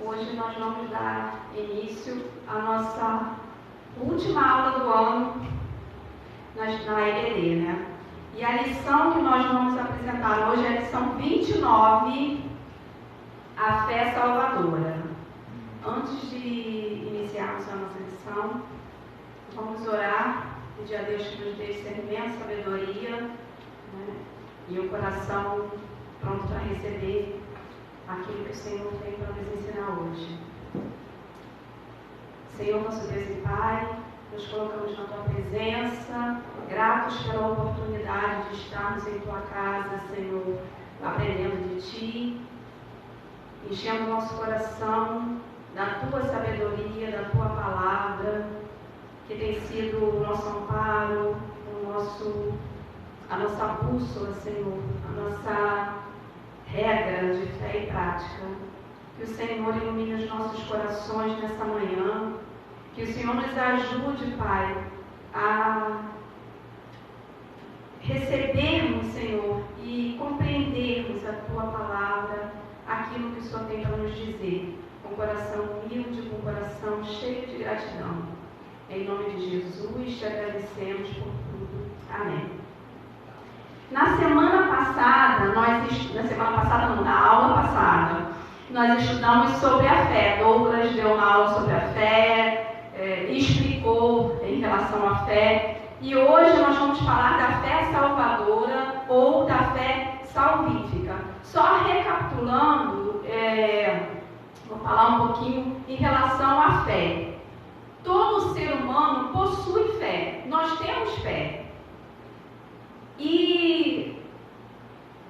Hoje nós vamos dar início à nossa última aula do ano na EBD, né? E a lição que nós vamos apresentar hoje é a lição 29, a fé salvadora. Antes de iniciarmos a nossa lição, vamos orar, pedir a Deus que nos dê discernimento, sabedoria, né? E o coração pronto para receber aquilo que o Senhor tem para nos ensinar hoje. Senhor, nosso Deus e Pai, nos colocamos na Tua presença, gratos pela oportunidade de estarmos em Tua casa, Senhor, aprendendo de Ti, enchendo o nosso coração da Tua sabedoria, da Tua palavra, que tem sido o nosso amparo, a nossa bússola, Senhor, a nossa regra de fé e prática. Que o Senhor ilumine os nossos corações nessa manhã, que o Senhor nos ajude, Pai, a recebermos, Senhor, e compreendermos a Tua palavra, aquilo que o Senhor tem para nos dizer, com o coração humilde, com o coração cheio de gratidão. Em nome de Jesus, te agradecemos por tudo. Amém. Na semana passada, na aula passada, nós estudamos sobre a fé. Douglas deu uma aula sobre a fé, explicou em relação à fé. E hoje nós vamos falar da fé salvadora ou da fé salvífica. Só recapitulando, vou falar um pouquinho em relação à fé. Todo ser humano possui fé. Nós temos fé. E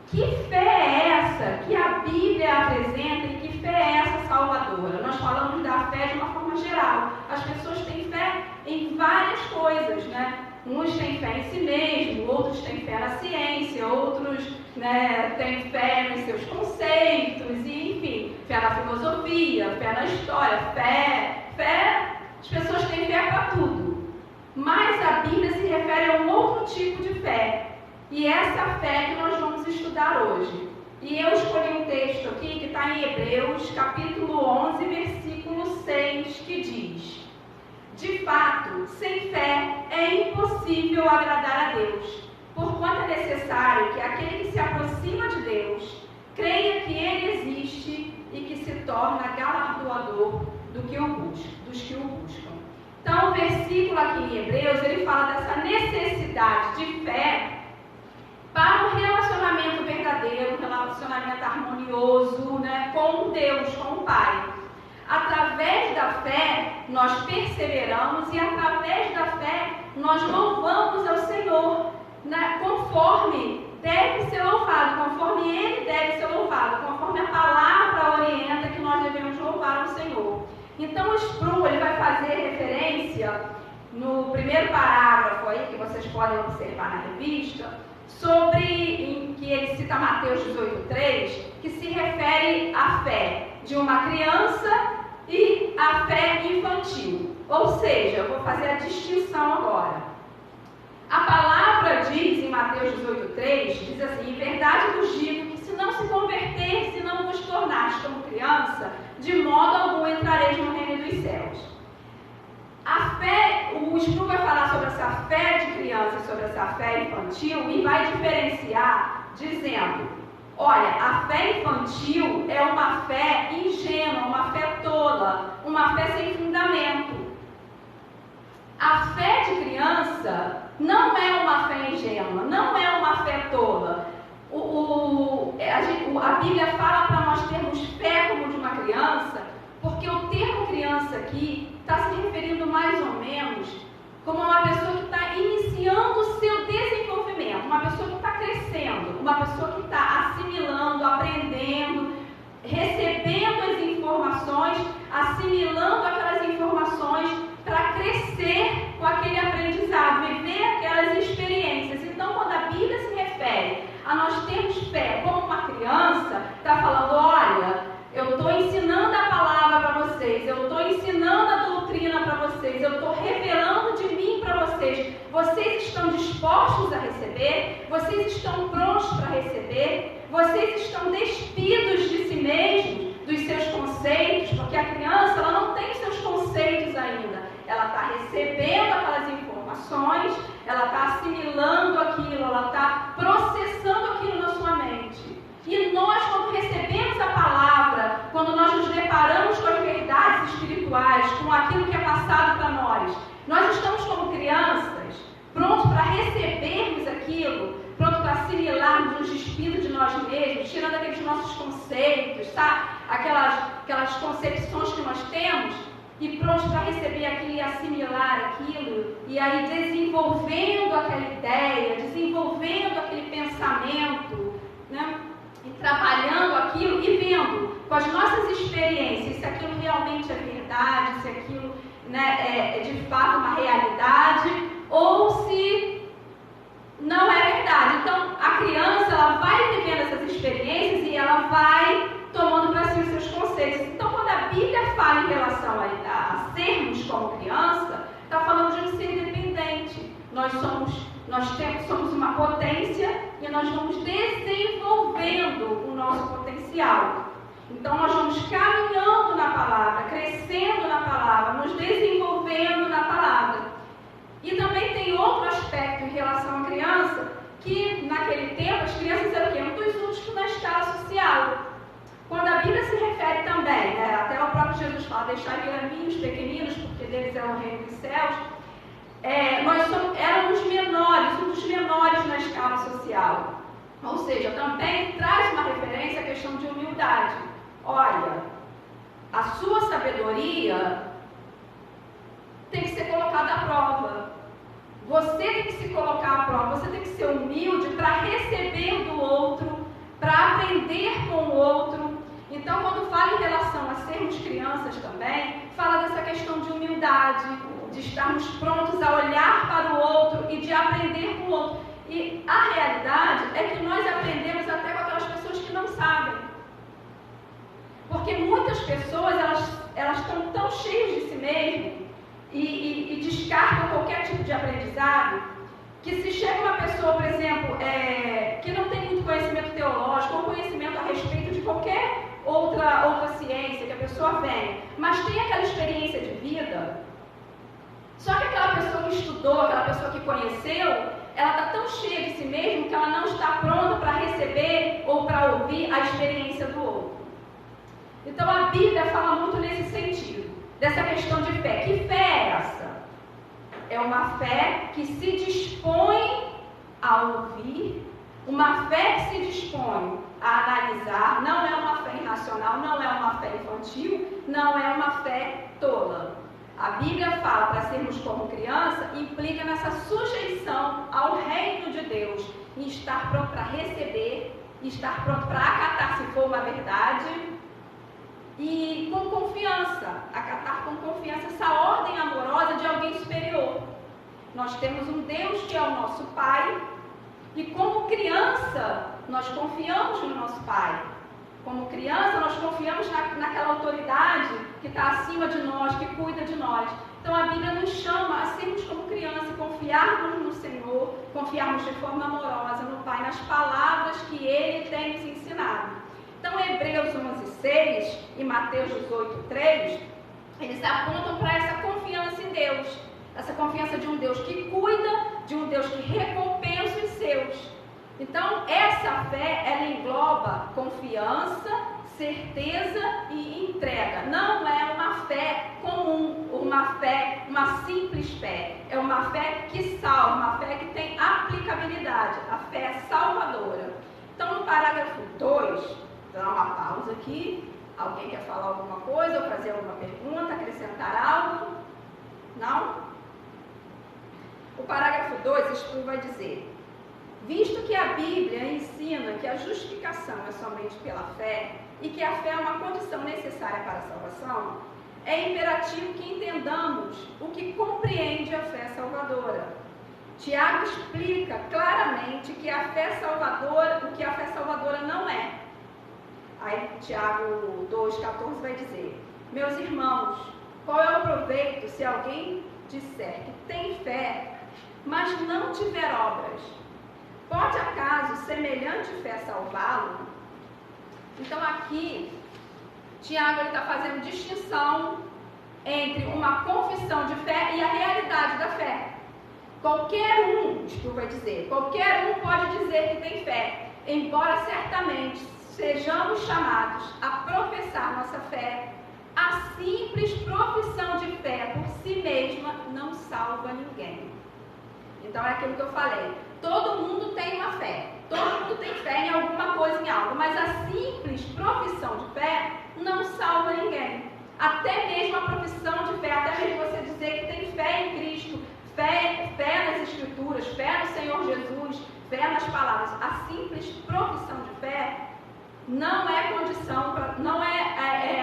que fé é essa que a Bíblia apresenta e que fé é essa salvadora? Nós falamos da fé de uma forma geral. As pessoas têm fé em várias coisas, né? Uns têm fé em si mesmo, outros têm fé na ciência, outros, né, têm fé nos seus conceitos, e, enfim, fé na filosofia, fé na história, fé, as pessoas têm fé para tudo. Mas a Bíblia se refere a um outro tipo de fé. E essa fé que nós vamos estudar hoje. E eu escolhi um texto aqui que está em Hebreus, capítulo 11, versículo 6, que diz: de fato, sem fé é impossível agradar a Deus, porquanto é necessário que aquele que se aproxima de Deus creia que Ele existe e que se torna galardoador dos que o buscam. Então, o versículo aqui em Hebreus, ele fala dessa necessidade de fé para um relacionamento verdadeiro, um relacionamento harmonioso, né, com Deus, com o Pai. Através da fé, nós perseveramos e através da fé, nós louvamos ao Senhor, né, conforme deve ser louvado, conforme Ele deve ser louvado, conforme a palavra orienta que nós devemos louvar ao Senhor. Então, o Sproul, ele vai fazer referência no primeiro parágrafo aí, que vocês podem observar na revista, em que ele cita Mateus 18,3, que se refere à fé de uma criança e à fé infantil. Ou seja, eu vou fazer a distinção agora. A palavra diz em Mateus 18,3, diz assim: em verdade vos digo que se não se converter, se não vos tornares como criança, de modo algum entrareis no reino dos céus. A fé, o Sproul vai falar sobre essa fé de criança e sobre essa fé infantil e vai diferenciar dizendo: olha, a fé infantil é uma fé ingênua, uma fé tola, uma fé sem fundamento. A fé de criança não é uma fé ingênua, não é uma fé tola. A Bíblia fala para nós termos fé como de uma criança, porque o termo criança aqui está se referindo mais ou menos como uma pessoa que está iniciando o seu desenvolvimento, uma pessoa que está crescendo, uma pessoa que está assimilando, aprendendo, recebendo as informações, assimilando aquelas informações para crescer com aquele aprendizado, viver aquelas experiências. Então, quando a Bíblia se refere a nós termos fé como uma criança, está falando: olha, eu estou ensinando a palavra para vocês, eu estou ensinando a doutrina para vocês, eu estou revelando de mim para vocês. Vocês estão dispostos a receber? Vocês estão prontos para receber? Vocês estão despidos de si mesmos, dos seus conceitos? está recebendo aquelas informações, ela está assimilando aquilo, ela está processando aquilo na sua mente. E nós, quando recebemos a palavra, quando nós nos deparamos com as verdades espirituais, com aquilo que é passado para nós estamos como crianças, prontos para recebermos aquilo, prontos para assimilarmos, nos despindo de nós mesmos, tirando aqueles nossos conceitos, tá? Aquelas concepções que nós temos, e prontos para receber aquilo e assimilar aquilo, e aí desenvolvendo aquela ideia, desenvolvendo aquele pensamento, né? E trabalhando aquilo e vendo com as nossas experiências se aquilo realmente é verdade, se aquilo, né, é de fato uma realidade, ou se não é verdade. Então, a criança, ela vai vivendo essas experiências e ela vai tomando para si os seus conceitos. Então, quando a Bíblia fala em relação a sermos como criança, está falando de um ser independente. Nós somos uma potência e nós vamos desenvolvendo o nosso potencial. Então, nós vamos caminhando na palavra, crescendo na palavra, nos desenvolvendo na palavra. E também tem outro aspecto em relação à criança, que naquele tempo as crianças eram o quê? Um dos últimos na escala social. Quando a Bíblia se refere também, né, até o próprio Jesus fala, deixai vir a mim os pequeninos, porque deles é o reino dos céus, éramos menores, um dos menores na escala social. Ou seja, também traz uma referência à questão de humildade. Olha, a sua sabedoria tem que ser colocada à prova. Você tem que se colocar à prova, você tem que ser humilde para receber do outro, para aprender com o outro. Então, quando fala em relação a sermos crianças também, fala dessa questão de humildade, de estarmos prontos a olhar para o outro e de aprender com o outro. E a realidade é que nós aprendemos até com aquelas pessoas que não sabem. Porque muitas pessoas, elas estão tão cheias de si mesmas e descartam qualquer tipo de aprendizado, que se chega uma pessoa, por exemplo, que não tem muito conhecimento teológico ou conhecimento a respeito de qualquer outra ciência que a pessoa venha, mas tem aquela experiência de vida, só que aquela pessoa que estudou, aquela pessoa que conheceu, ela está tão cheia de si mesma que ela não está pronta para receber ou para ouvir a experiência do outro. Então a Bíblia fala muito nesse sentido, dessa questão de fé. Que fé é essa? É uma fé que se dispõe a ouvir, uma fé que se dispõe a analisar, não é uma fé irracional, não é uma fé infantil, não é uma fé tola. A Bíblia fala para sermos como criança, implica nessa sujeição ao reino de Deus, em estar pronto para receber, estar pronto para acatar se for uma verdade, e com confiança, acatar com confiança essa ordem amorosa de alguém superior. Nós temos um Deus que é o nosso Pai, e como criança, nós confiamos no nosso Pai. Como criança, nós confiamos naquela autoridade que está acima de nós, que cuida de nós. Então a Bíblia nos chama a sermos como criança, confiarmos no Senhor, confiarmos de forma amorosa no Pai, nas palavras que Ele tem nos ensinado. Então Hebreus 11:6 e Mateus 18:3, eles apontam para essa confiança em Deus. Essa confiança de um Deus que cuida, de um Deus que recompensa os seus. Então, essa fé, ela engloba confiança, certeza e entrega. Não é uma fé comum, uma simples fé. É uma fé que salva, uma fé que tem aplicabilidade. A fé é salvadora. Então, no parágrafo 2, vou dar uma pausa aqui. Alguém quer falar alguma coisa ou fazer alguma pergunta, acrescentar algo? Não? O parágrafo 2, Spurgeon vai dizer: visto que a Bíblia ensina que a justificação é somente pela fé e que a fé é uma condição necessária para a salvação, é imperativo que entendamos o que compreende a fé salvadora. Tiago explica claramente que a fé salvadora, o que a fé salvadora não é. Aí Tiago 2,14 vai dizer: meus irmãos, qual é o proveito se alguém disser que tem fé, mas não tiver obras? Pode acaso semelhante fé salvá-lo? Então aqui, Tiago está fazendo distinção entre uma confissão de fé e a realidade da fé. Qualquer um pode dizer que tem fé, embora certamente sejamos chamados a professar nossa fé. A simples profissão de fé por si mesma não salva ninguém. Então é aquilo que eu falei. Todo mundo tem uma fé. Todo mundo tem fé em alguma coisa, em algo. Mas a simples profissão de fé não salva ninguém. Até mesmo a profissão de fé, até mesmo você dizer que tem fé em Cristo, fé nas Escrituras, fé no Senhor Jesus, fé nas palavras. A simples profissão de fé não é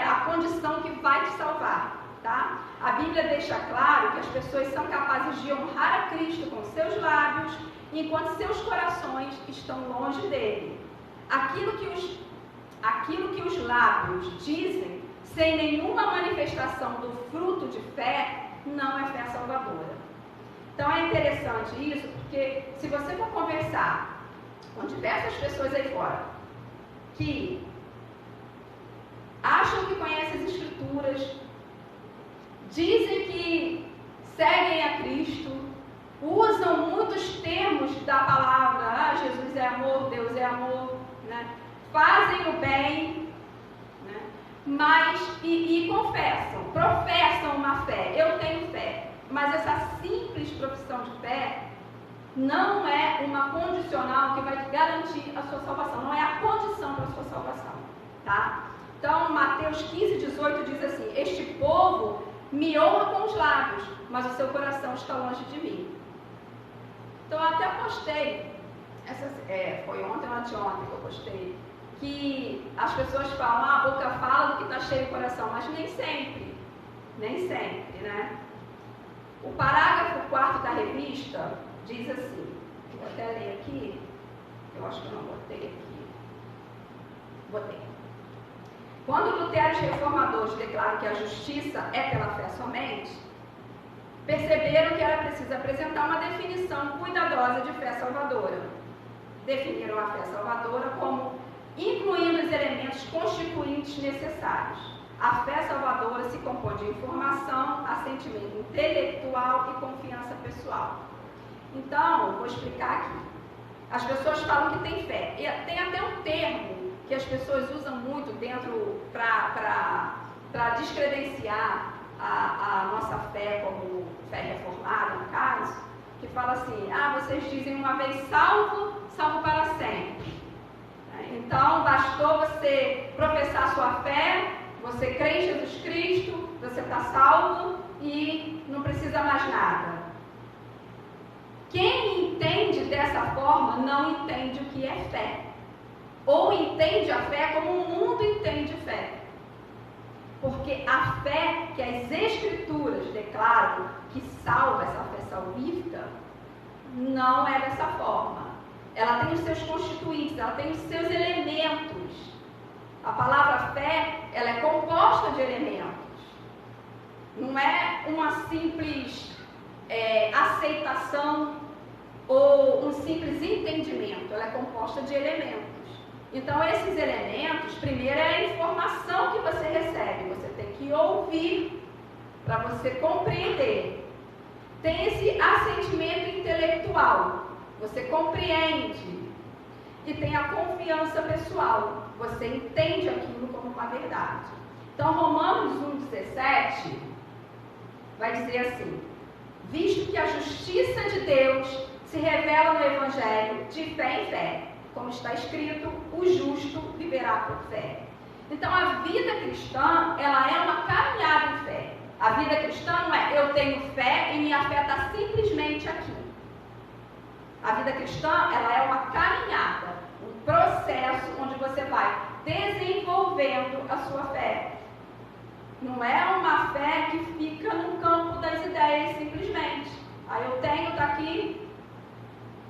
a condição que vai te salvar, tá? A Bíblia deixa claro que as pessoas são capazes de honrar a Cristo com seus lábios, enquanto seus corações estão longe dele. Aquilo que os lábios dizem, sem nenhuma manifestação do fruto de fé, não é fé salvadora. Então é interessante isso, porque se você for conversar com diversas pessoas aí fora, que acham que conhecem as Escrituras, dizem que seguem a Cristo, usam muitos termos da palavra, Jesus é amor, Deus é amor, né? Fazem o bem, né? Mas, e confessam, professam uma fé, eu tenho fé, mas essa simples profissão de fé não é uma condicional que vai te garantir a sua salvação, não é a condição para a sua salvação, tá? Então, Mateus 15:18 diz assim: este povo me honra com os lábios, mas o seu coração está longe de mim. Então, eu até postei, foi ontem ou anteontem que eu postei, que as pessoas falam, a boca fala do que está cheio o coração, mas nem sempre, né? O parágrafo 4º da revista diz assim, vou até ler aqui, eu acho que eu não botei aqui, botei. Quando Lutero e os reformadores declaram que a justiça é pela fé somente, perceberam que era preciso apresentar uma definição cuidadosa de fé salvadora. Definiram a fé salvadora como incluindo os elementos constituintes necessários. A fé salvadora se compõe de informação, assentimento intelectual e confiança pessoal. Então, vou explicar aqui. As pessoas falam que tem fé. E tem até um termo que as pessoas usam muito dentro para descredenciar a nossa fé como fé reformada, no caso, que fala assim, vocês dizem uma vez salvo, salvo para sempre. Então, bastou você professar sua fé, você crê em Jesus Cristo, você está salvo e não precisa mais nada. Quem entende dessa forma não entende o que é fé. Ou entende a fé como o mundo entende fé. Porque a fé que as Escrituras declaram que salva, essa fé salvífica, não é dessa forma. Ela tem os seus constituintes, ela tem os seus elementos. A palavra fé, ela é composta de elementos. Não é uma simples aceitação ou um simples entendimento. Ela é composta de elementos. Então, esses elementos, primeiro é a informação que você recebe. Você tem que ouvir para você compreender. Tem esse assentimento intelectual. Você compreende. E tem a confiança pessoal. Você entende aquilo como uma verdade. Então, Romanos 1,17 vai dizer assim: visto que a justiça de Deus se revela no Evangelho de fé em fé, como está escrito, o justo viverá por fé. Então, a vida cristã, ela é uma caminhada em fé. A vida cristã não é eu tenho fé e minha fé está simplesmente aqui. A vida cristã, ela é uma caminhada, um processo onde você vai desenvolvendo a sua fé. Não é uma fé que fica no campo das ideias simplesmente. Aí eu tenho, está aqui,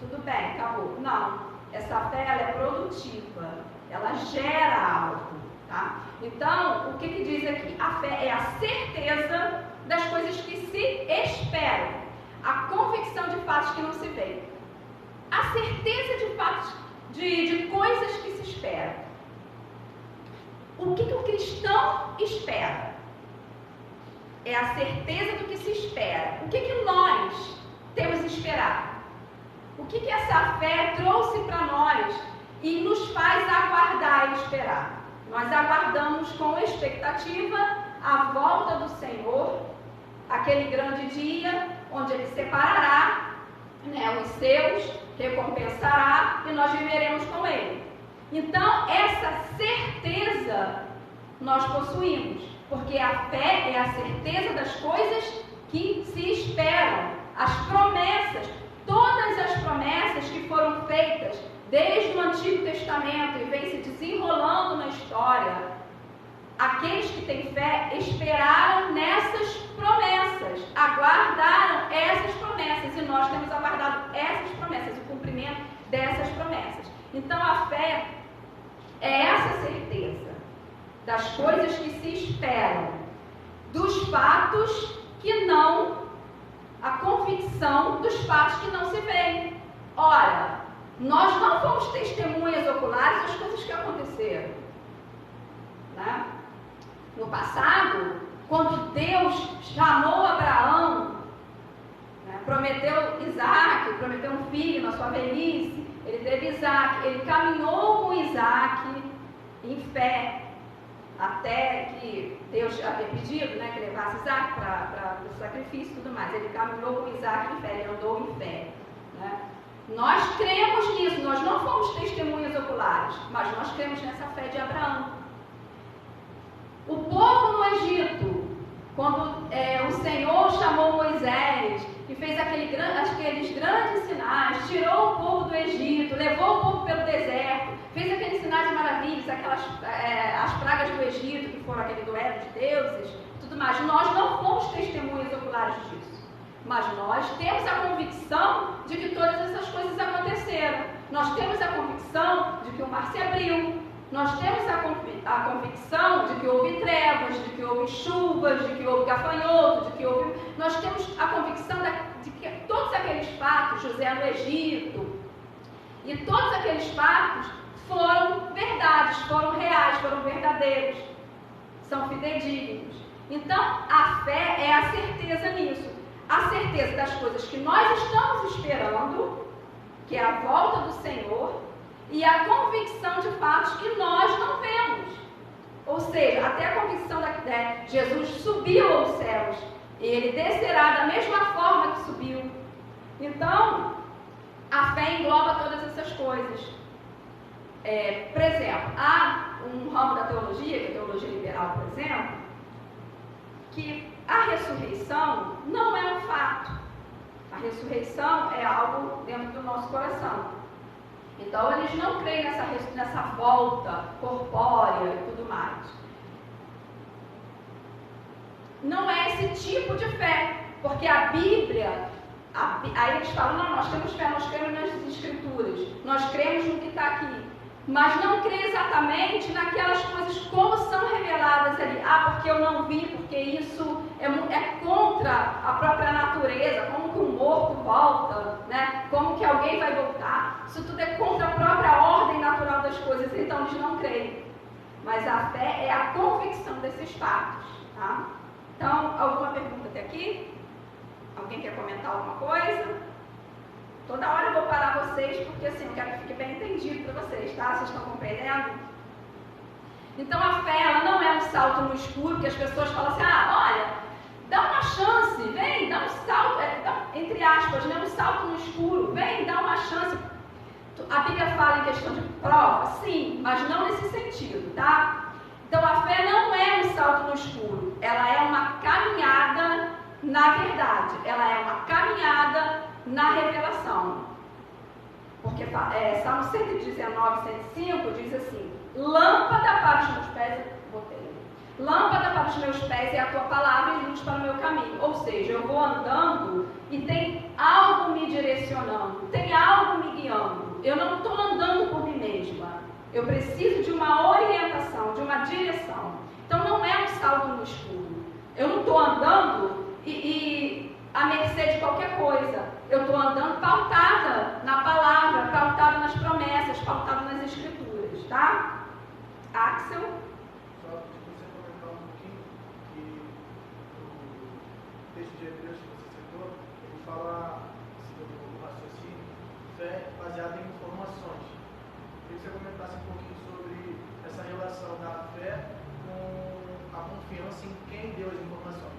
tudo bem, acabou. Não, essa fé ela é produtiva, ela gera algo, tá? Então, o que diz aqui? A fé é a certeza das coisas que se esperam, a convicção de fatos que não se veem. A certeza de fatos, de coisas que se esperam. O que o cristão espera? é a certeza do que se espera. O que nós temos esperado? O que essa fé trouxe para nós e nos faz aguardar e esperar? Nós aguardamos com expectativa a volta do Senhor, aquele grande dia onde Ele separará, né, os seus, recompensará e nós viveremos com Ele. Então, essa certeza nós possuímos, porque a fé é a certeza das coisas que se esperam, as promessas, todas as promessas que foram feitas desde o Antigo Testamento e vem se desenrolando na história. Aqueles que têm fé esperaram nessas promessas, aguardaram essas promessas, e nós temos aguardado essas promessas, o cumprimento dessas promessas. Então a fé é essa certeza das coisas que se esperam, dos fatos que não, a convicção dos fatos que não se veem. Ora, nós não fomos testemunhas oculares das coisas que aconteceram, né? No passado, quando Deus chamou Abraão, né, prometeu Isaac, prometeu um filho na sua velhice, ele teve Isaac, ele caminhou com Isaac em fé, até que Deus havia pedido, né, que levasse Isaac para o sacrifício e tudo mais. Ele caminhou com Isaac em fé, ele andou em fé, né? Nós cremos nisso, nós não fomos testemunhas oculares, mas nós cremos nessa fé de Abraão. O povo no Egito, quando o Senhor chamou Moisés e fez aqueles grandes sinais, tirou o povo do Egito, levou o povo pelo deserto, fez aqueles sinais de maravilhas, as pragas do Egito, que foram aquele duelo de deuses, tudo mais. Nós não fomos testemunhas oculares disso, mas nós temos a convicção de que todas essas coisas aconteceram. Nós temos a convicção de que o mar se abriu. Nós temos a convicção de que houve trevas, de que houve chuvas, de que houve gafanhoto, de que houve... Nós temos a convicção de que todos aqueles fatos, José no Egito, e todos aqueles fatos foram verdades, foram reais, foram verdadeiros, são fidedignos. Então, a fé é a certeza nisso, a certeza das coisas que nós estamos esperando, que é a volta do Senhor, e a convicção de fatos que nós não vemos. Ou seja, até a convicção Jesus subiu aos céus, e Ele descerá da mesma forma que subiu. Então, a fé engloba todas essas coisas. Por exemplo, há um ramo da teologia, que é a teologia liberal, por exemplo, que a ressurreição não é um fato. A ressurreição é algo dentro do nosso coração. Então, eles não creem nessa volta corpórea e tudo mais. Não é esse tipo de fé, porque a Bíblia, aí eles falam, não, nós temos fé, nós cremos nas Escrituras, nós cremos no que está aqui, mas não crê exatamente naquelas coisas como são reveladas ali. Porque eu não vi, porque isso é contra a própria natureza, como que um morto volta, né? Como que alguém vai voltar. Isso tudo é contra a própria ordem natural das coisas, então eles não creem. Mas a fé é a convicção desses fatos, tá? Então, alguma pergunta até aqui? Alguém quer comentar alguma coisa? Toda hora eu vou parar vocês, porque assim, eu quero que fique bem entendido para vocês, tá? Vocês estão compreendendo? Então a fé, ela não é um salto no escuro, que as pessoas falam assim, olha, dá uma chance, vem, dá um salto, entre aspas, né? Um salto no escuro, vem, dá uma chance. A Bíblia fala em questão de prova, sim, mas não nesse sentido, tá? Então a fé não é um salto no escuro, ela é uma caminhada na verdade, ela é uma caminhada na revelação. Porque Salmo 119, 105 diz assim, lâmpada para os meus pés, lâmpada para os meus pés é a tua palavra e luz para o meu caminho. Ou seja, eu vou andando e tem algo me direcionando, tem algo me guiando. Eu não estou andando por mim mesma. Eu preciso de uma orientação, de uma direção. Então não é um salto no escuro. Eu não estou andando à mercê de qualquer coisa. Eu estou andando pautada na palavra, pautada nas promessas, pautada nas escrituras, tá? Axel? Só que você comentar um pouquinho que texto de Hebreus que você citou, ele fala, segundo o raciocínio, fé baseada em informações. Queria que você comentasse um pouquinho sobre essa relação da fé com a confiança em quem deu as informações.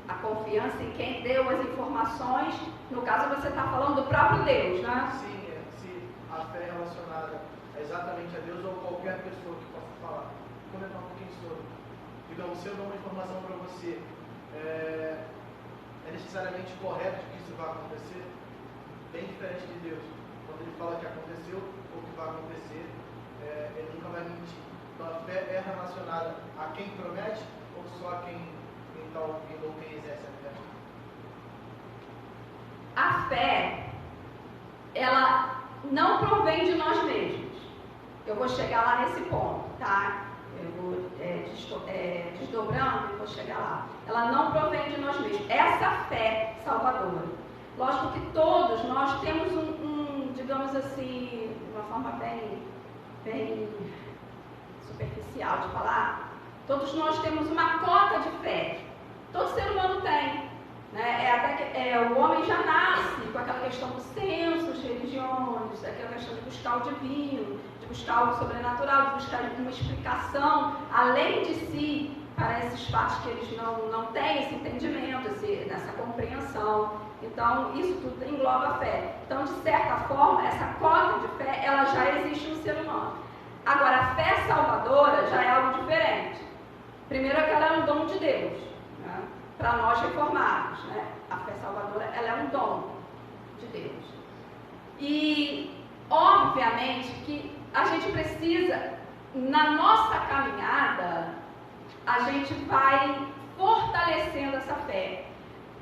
A confiança em quem deu as informações, no caso você está falando do próprio Deus, né? Sim, se a fé é relacionada exatamente a Deus ou qualquer pessoa que possa falar. Vou comentar um pouquinho sobre. Digamos, se eu dou uma informação para você, é necessariamente correto que isso vai acontecer? Bem diferente de Deus. Quando ele fala que aconteceu ou que vai acontecer, ele nunca vai mentir. Então a fé é relacionada a quem promete ou só a quem está ouvindo ou quem exerce a fé? A fé, ela não provém de nós mesmos. Eu vou chegar lá nesse ponto, tá? Eu vou desdobrando e vou chegar lá. Ela não provém de nós mesmos. Essa fé salvadora. Lógico que todos nós temos digamos assim, de uma forma bem superficial de falar, todos nós temos uma cota de fé. Todo ser humano tem. Né? O homem já nasce com aquela questão do senso, as religiões, aquela questão de buscar o divino, de buscar algo sobrenatural, de buscar uma explicação além de si para esses fatos que eles não têm esse entendimento, essa compreensão. Então, isso tudo engloba a fé. Então, de certa forma, essa cota de fé, ela já existe no ser humano. Agora, a fé salvadora já é algo diferente. Primeiro, que ela é um dom de Deus, né? Para nós reformados, né? A fé salvadora, ela é um dom de Deus. E, obviamente, que a gente precisa, na nossa caminhada, a gente vai fortalecendo essa fé.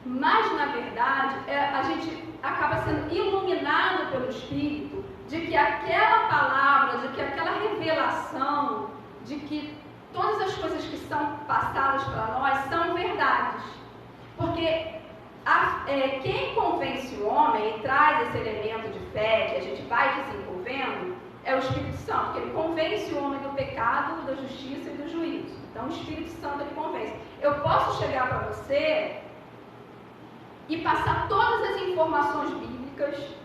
Mas, na verdade, a gente acaba sendo iluminado pelo Espírito de que aquela palavra, de que aquela revelação, de que todas as coisas que são passadas para nós são verdades. Porque quem convence o homem e traz esse elemento de fé que a gente vai desenvolvendo é o Espírito Santo, que ele convence o homem do pecado, da justiça e do juízo. Então, o Espírito Santo ele convence. Eu posso chegar para você e passar todas as informações bíblicas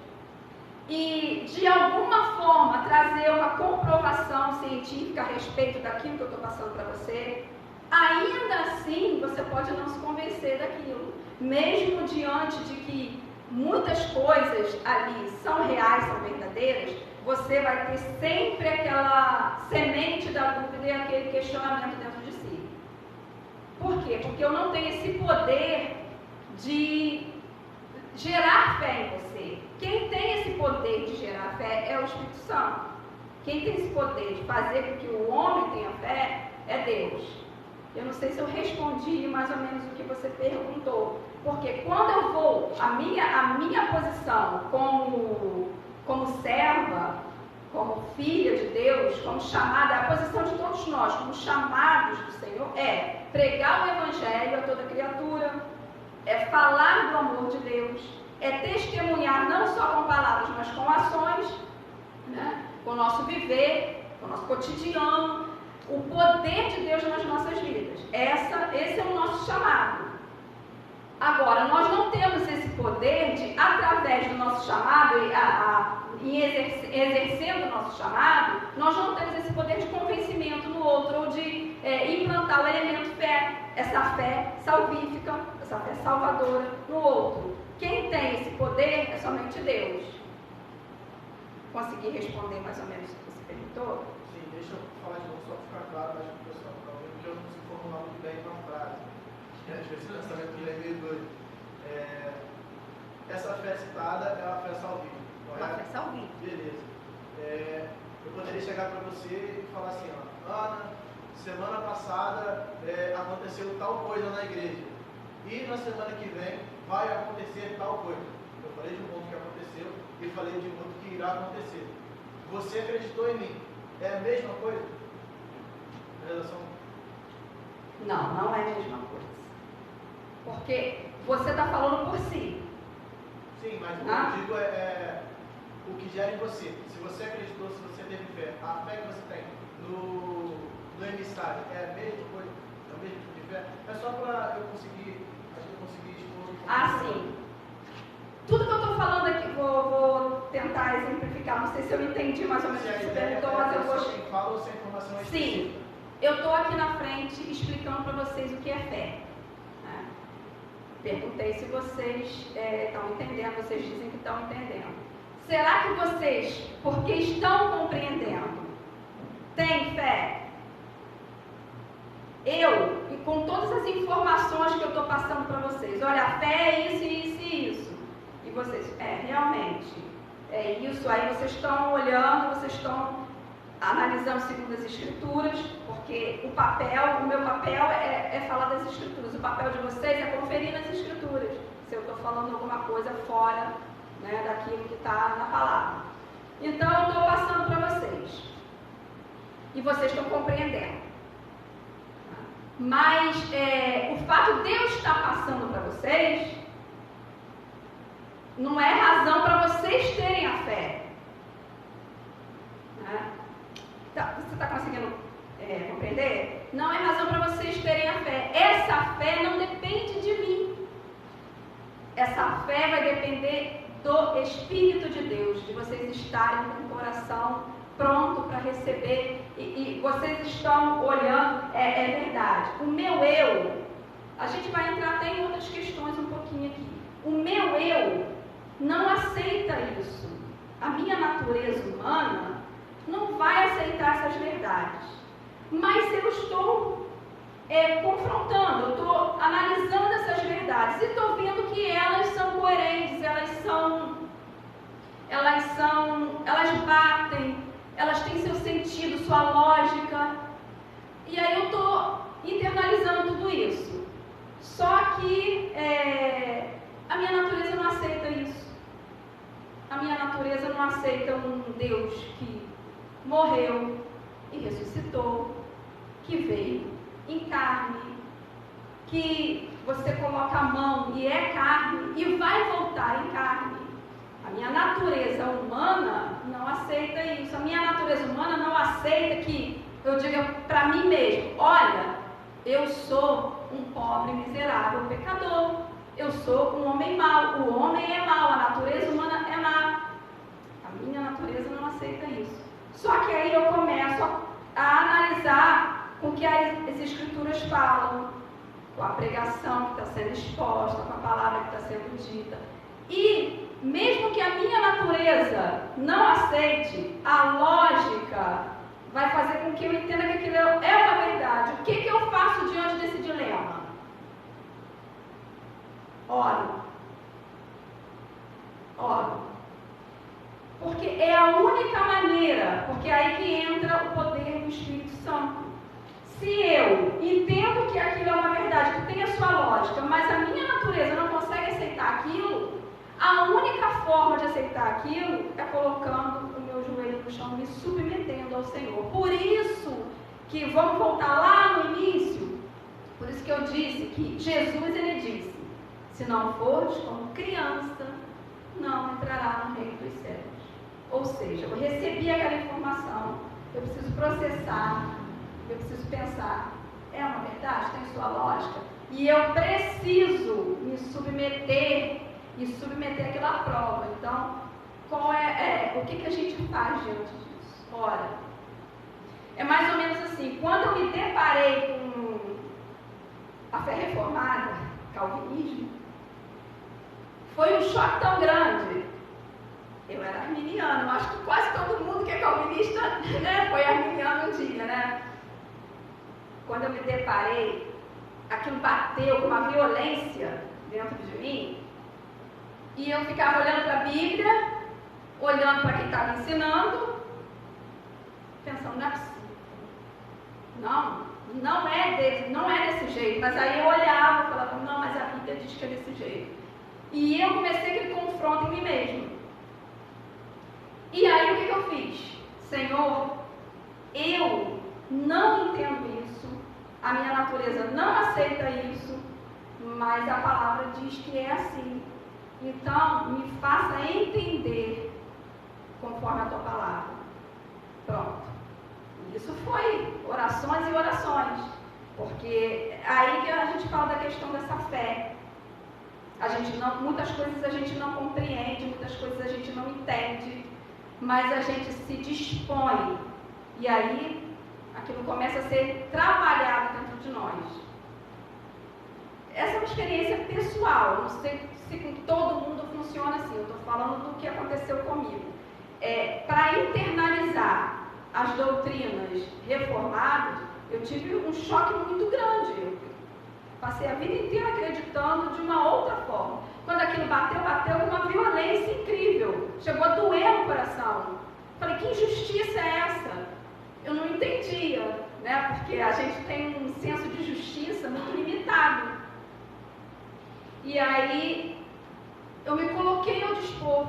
e, de alguma forma, trazer uma comprovação científica a respeito daquilo que eu estou passando para você. Ainda assim, você pode não se convencer daquilo, mesmo diante de que muitas coisas ali são reais, são verdadeiras. Você vai ter sempre aquela semente da dúvida e aquele questionamento dentro de si. Por quê? Porque eu não tenho esse poder de gerar fé em você. Quem tem esse poder de gerar fé é o Espírito Santo. Quem tem esse poder de fazer com que o homem tenha fé é Deus. Eu não sei se eu respondi mais ou menos o que você perguntou. Porque quando eu vou, a minha posição como serva, como filha de Deus, como chamada, a posição de todos nós, como chamados do Senhor, é pregar o Evangelho a toda criatura, é falar do amor de Deus, é testemunhar não só com palavras, mas com ações, né? Com o nosso viver, com o nosso cotidiano, o poder de Deus nas nossas vidas. Esse é o nosso chamado. Agora, nós não temos esse poder de, através do nosso chamado, exercendo o nosso chamado, nós não temos esse poder de convencimento no outro, ou de implantar o elemento fé, essa fé salvífica, essa fé salvadora no outro. Quem tem esse poder é somente Deus. Consegui responder mais ou menos o que você perguntou? Sim, deixa eu falar de novo, só para ficar claro, mas o pessoal está ouvindo, porque eu não consigo formular muito bem uma frase. Às vezes o pensamento é meio doido. Essa fé citada é a fé salvífica. Uma fé salvífica. Beleza. Eu poderia chegar para você e falar assim, ó, Ana, semana passada aconteceu tal coisa na igreja. E na semana que vem vai acontecer tal coisa. Eu falei de um ponto que aconteceu e falei de um outro que irá acontecer. Você acreditou em mim. É a mesma coisa? Em relação... Não é a mesma coisa. Porque você está falando por si. Sim, mas o que eu digo o que gera em você. Se você acreditou, se você teve fé, a fé que você tem no emissário é a mesma coisa? É o mesmo tipo de fé? É só para eu conseguir explicar, não sei se eu entendi mais ou menos o que você perguntou, mas eu vou... Fala ou se a informação é Sim, eu estou aqui na frente explicando para vocês o que é fé. Perguntei se vocês estão entendendo, vocês dizem que estão entendendo. Será que vocês, porque estão compreendendo, têm fé? Eu, e com todas as informações que eu estou passando para vocês, olha, a fé é isso, isso e isso. E vocês, realmente, é isso. Aí vocês estão olhando, vocês estão analisando segundo as Escrituras, porque o meu papel é falar das Escrituras. O papel de vocês é conferir nas Escrituras, se eu estou falando alguma coisa fora, né, daquilo que está na palavra. Então, eu estou passando para vocês. E vocês estão compreendendo. Mas o fato de eu estar passando para vocês não é razão para vocês terem a fé. Você está conseguindo compreender? Não é razão para vocês terem a fé. Essa fé não depende de mim. Essa fé vai depender do Espírito de Deus, de vocês estarem com o coração pronto para receber, e vocês estão olhando, é verdade. O meu eu, a gente vai entrar até em outras questões um pouquinho aqui. O meu eu não aceita isso. A minha natureza humana não vai aceitar essas verdades. Mas eu estou confrontando, eu estou analisando essas verdades e estou vendo que elas são coerentes, elas batem, elas têm seu sentido, sua lógica. E aí eu estou internalizando tudo isso. Só que a minha natureza não aceita isso. A minha natureza não aceita um Deus que morreu e ressuscitou, que veio em carne, que você coloca a mão e é carne e vai voltar em carne. A minha natureza humana não aceita isso. A minha natureza humana não aceita que eu diga para mim mesmo: olha, eu sou um pobre, miserável pecador. Eu sou um homem mau. O homem é mau, a natureza humana é má. A minha natureza não aceita isso. Só que aí eu começo a analisar com o que as Escrituras falam, com a pregação que está sendo exposta, com a palavra que está sendo dita. E mesmo que a minha natureza não aceite, a lógica vai fazer com que eu entenda que aquilo é uma verdade. O que eu faço diante desse dilema? Oro. Porque é a única maneira, porque é aí que entra o poder do Espírito Santo. Se eu entendo que aquilo é uma verdade, que tem a sua lógica, mas a minha natureza não consegue aceitar aquilo, a única forma de aceitar aquilo é colocando o meu joelho no chão, me submetendo ao Senhor. Por isso que, vamos voltar lá no início, por isso que eu disse que Jesus, ele disse: se não fores como criança, não entrará no reino dos céus. Ou seja, eu recebi aquela informação, eu preciso processar, eu preciso pensar, é uma verdade, tem sua lógica, e eu preciso me submeter e submeter aquilo à prova. Então, o que a gente faz diante disso? Ora, é mais ou menos assim: quando eu me deparei com a fé reformada, calvinismo, foi um choque tão grande. Eu era arminiana, eu acho que quase todo mundo que é calvinista, né, foi arminiano um dia, né? Quando eu me deparei, aquilo bateu com uma violência dentro de mim, e eu ficava olhando para a Bíblia, olhando para quem estava ensinando, pensando: não é possível. Não é desse jeito. Mas aí eu olhava e falava: não, mas a Bíblia diz que é desse jeito. E eu comecei aquele confronto em mim mesmo. E aí o que eu fiz? Senhor, eu não entendo isso, a minha natureza não aceita isso, mas a palavra diz que é assim. Então, me faça entender conforme a tua palavra. Pronto. Isso foi orações e orações, porque aí que a gente fala da questão dessa fé. Muitas coisas a gente não compreende, muitas coisas a gente não entende. mas a gente se dispõe. E aí, aquilo começa a ser trabalhado dentro de nós. Essa é uma experiência pessoal, não sei se com todo mundo funciona assim, eu estou falando do que aconteceu comigo. Para internalizar as doutrinas reformadas, eu tive um choque muito grande. Eu passei a vida inteira acreditando de uma outra forma. Quando aquilo bateu com uma violência incrível. Chegou a doer no coração. Falei, que injustiça é essa? Eu não entendia, né? Porque a gente tem um senso de justiça muito limitado. E aí, eu me coloquei ao dispor.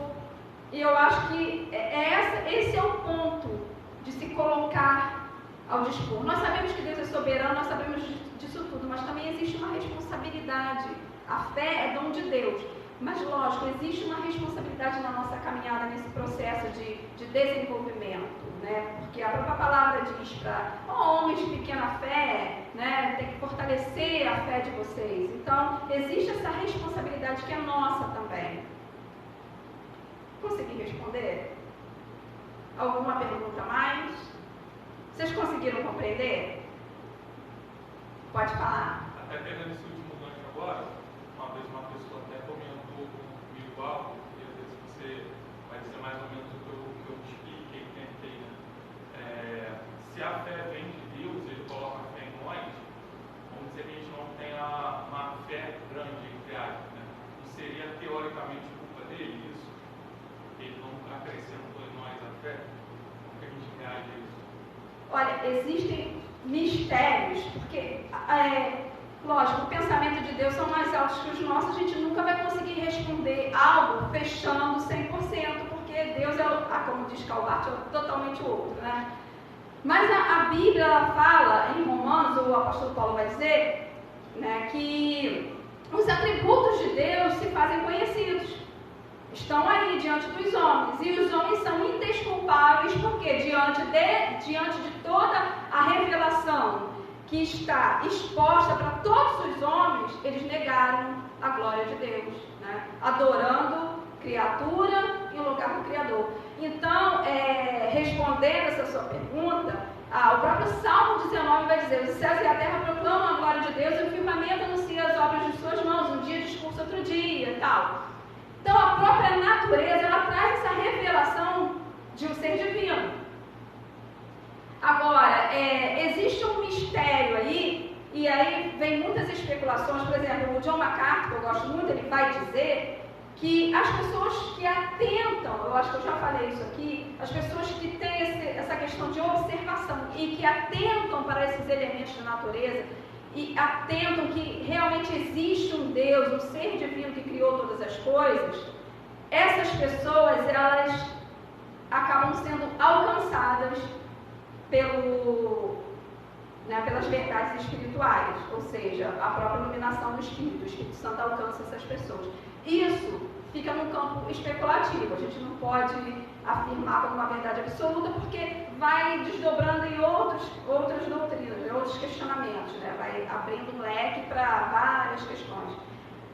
E eu acho que esse é o ponto de se colocar ao dispor. Nós sabemos que Deus é soberano, nós sabemos disso tudo, mas também existe uma responsabilidade. A fé é dom de Deus, mas lógico, existe uma responsabilidade na nossa caminhada nesse processo de desenvolvimento, né? Porque a própria palavra diz para homens de pequena fé, né? Tem que fortalecer a fé de vocês. Então, existe essa responsabilidade que é nossa também. Consegui responder? Alguma pergunta mais? Vocês conseguiram compreender? Pode falar. Até pegando esse último gancho agora, uma vez uma pessoa até comentou comigo algo, e às vezes você vai dizer mais ou menos o que eu expliquei e tentei, né? Se a fé vem de Deus, ele coloca a fé em nós, vamos dizer que a gente não tem uma fé grande, entre aspas, né? Não seria teoricamente culpa dele isso? Ele não acrescentou em nós a fé? Como que a gente reage a isso? Olha, existem mistérios, porque, lógico, o pensamento de Deus são mais altos que os nossos, a gente nunca vai conseguir responder algo fechando 100%, porque Deus é, como diz Calvart, é totalmente outro, né? Mas a Bíblia, ela fala, em Romanos, o apóstolo Paulo vai dizer, né, que os atributos de Deus se fazem conhecidos. Estão aí diante dos homens, e os homens são indesculpáveis, porque diante de toda a revelação que está exposta para todos os homens, eles negaram a glória de Deus, né? Adorando criatura em lugar do Criador. Então, respondendo essa sua pergunta, o próprio Salmo 19 vai dizer: os céus e a terra proclamam a glória de Deus, e o firmamento anuncia as obras de suas mãos, um dia discurso outro dia e tal. Então, a própria natureza, ela traz essa revelação de um ser divino. Agora, existe um mistério aí, e aí vem muitas especulações. Por exemplo, o John MacArthur, que eu gosto muito, ele vai dizer que as pessoas que atentam, eu acho que eu já falei isso aqui, as pessoas que têm essa questão de observação e que atentam para esses elementos da natureza, e atentam que realmente existe um Deus, um ser divino que criou todas as coisas, essas pessoas, elas acabam sendo alcançadas pelas verdades espirituais, ou seja, a própria iluminação do Espírito. O Espírito Santo alcança essas pessoas. Isso fica num campo especulativo, a gente não pode afirmar como uma verdade absoluta, porque vai desdobrando em outras doutrinas, outros questionamentos, né? Vai abrindo um leque para várias questões.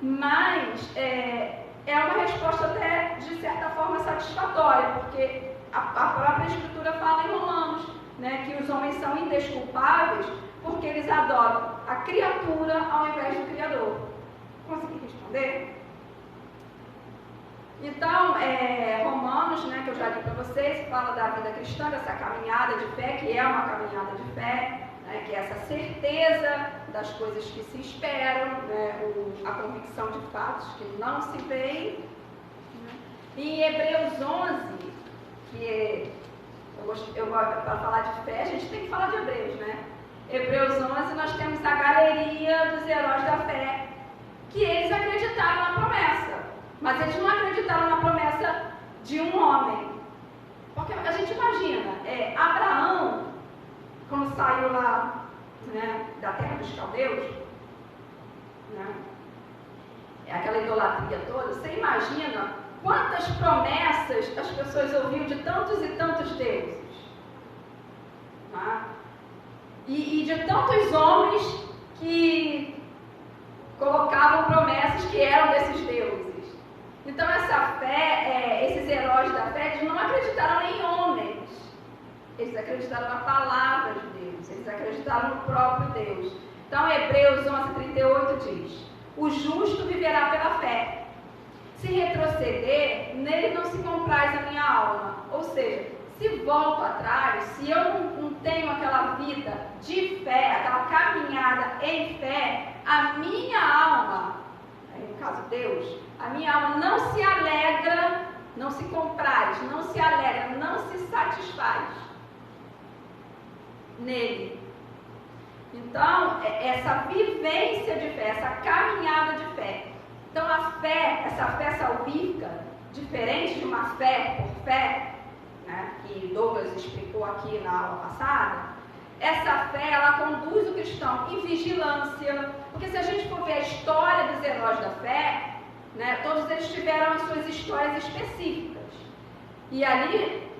Mas é uma resposta até, de certa forma, satisfatória, porque a própria Escritura fala em Romanos, né, que os homens são indesculpáveis porque eles adoram a criatura ao invés do Criador. Consegui responder? Então, Romanos, né, que eu já li para vocês, fala da vida cristã, dessa caminhada de fé, que é uma caminhada de fé, né, que é essa certeza das coisas que se esperam, né, a convicção de fatos que não se veem. Né. E em Hebreus 11, que para falar de fé, a gente tem que falar de Hebreus, né? Hebreus 11, nós temos a galeria dos heróis da fé, que eles acreditaram na promessa, mas eles não acreditaram na promessa de um homem. Porque a gente imagina, Abraão, quando saiu lá, né, da terra dos caldeus, né, aquela idolatria toda, você imagina quantas promessas as pessoas ouviam de tantos e tantos deuses, tá? E de tantos homens que colocavam promessas que eram desses deuses. Então essa fé, esses heróis da fé, eles não acreditaram nem Eles acreditaram na palavra de Deus, eles acreditaram no próprio Deus. Então, Hebreus 11:38 diz: o justo viverá pela fé. Se retroceder, nele não se compraz a minha alma. Ou seja, se volto atrás, se eu não tenho aquela vida de fé, aquela caminhada em fé, a minha alma, no caso Deus, a minha alma não se alegra, não se compraz, não se alegra, não se satisfaz nele. Então, essa vivência de fé, essa caminhada de fé. Então, a fé, essa fé salvífica, diferente de uma fé por fé, né, que Douglas explicou aqui na aula passada, essa fé, ela conduz o cristão em vigilância. Porque se a gente for ver a história dos heróis da fé, né, todos eles tiveram as suas histórias específicas. E ali,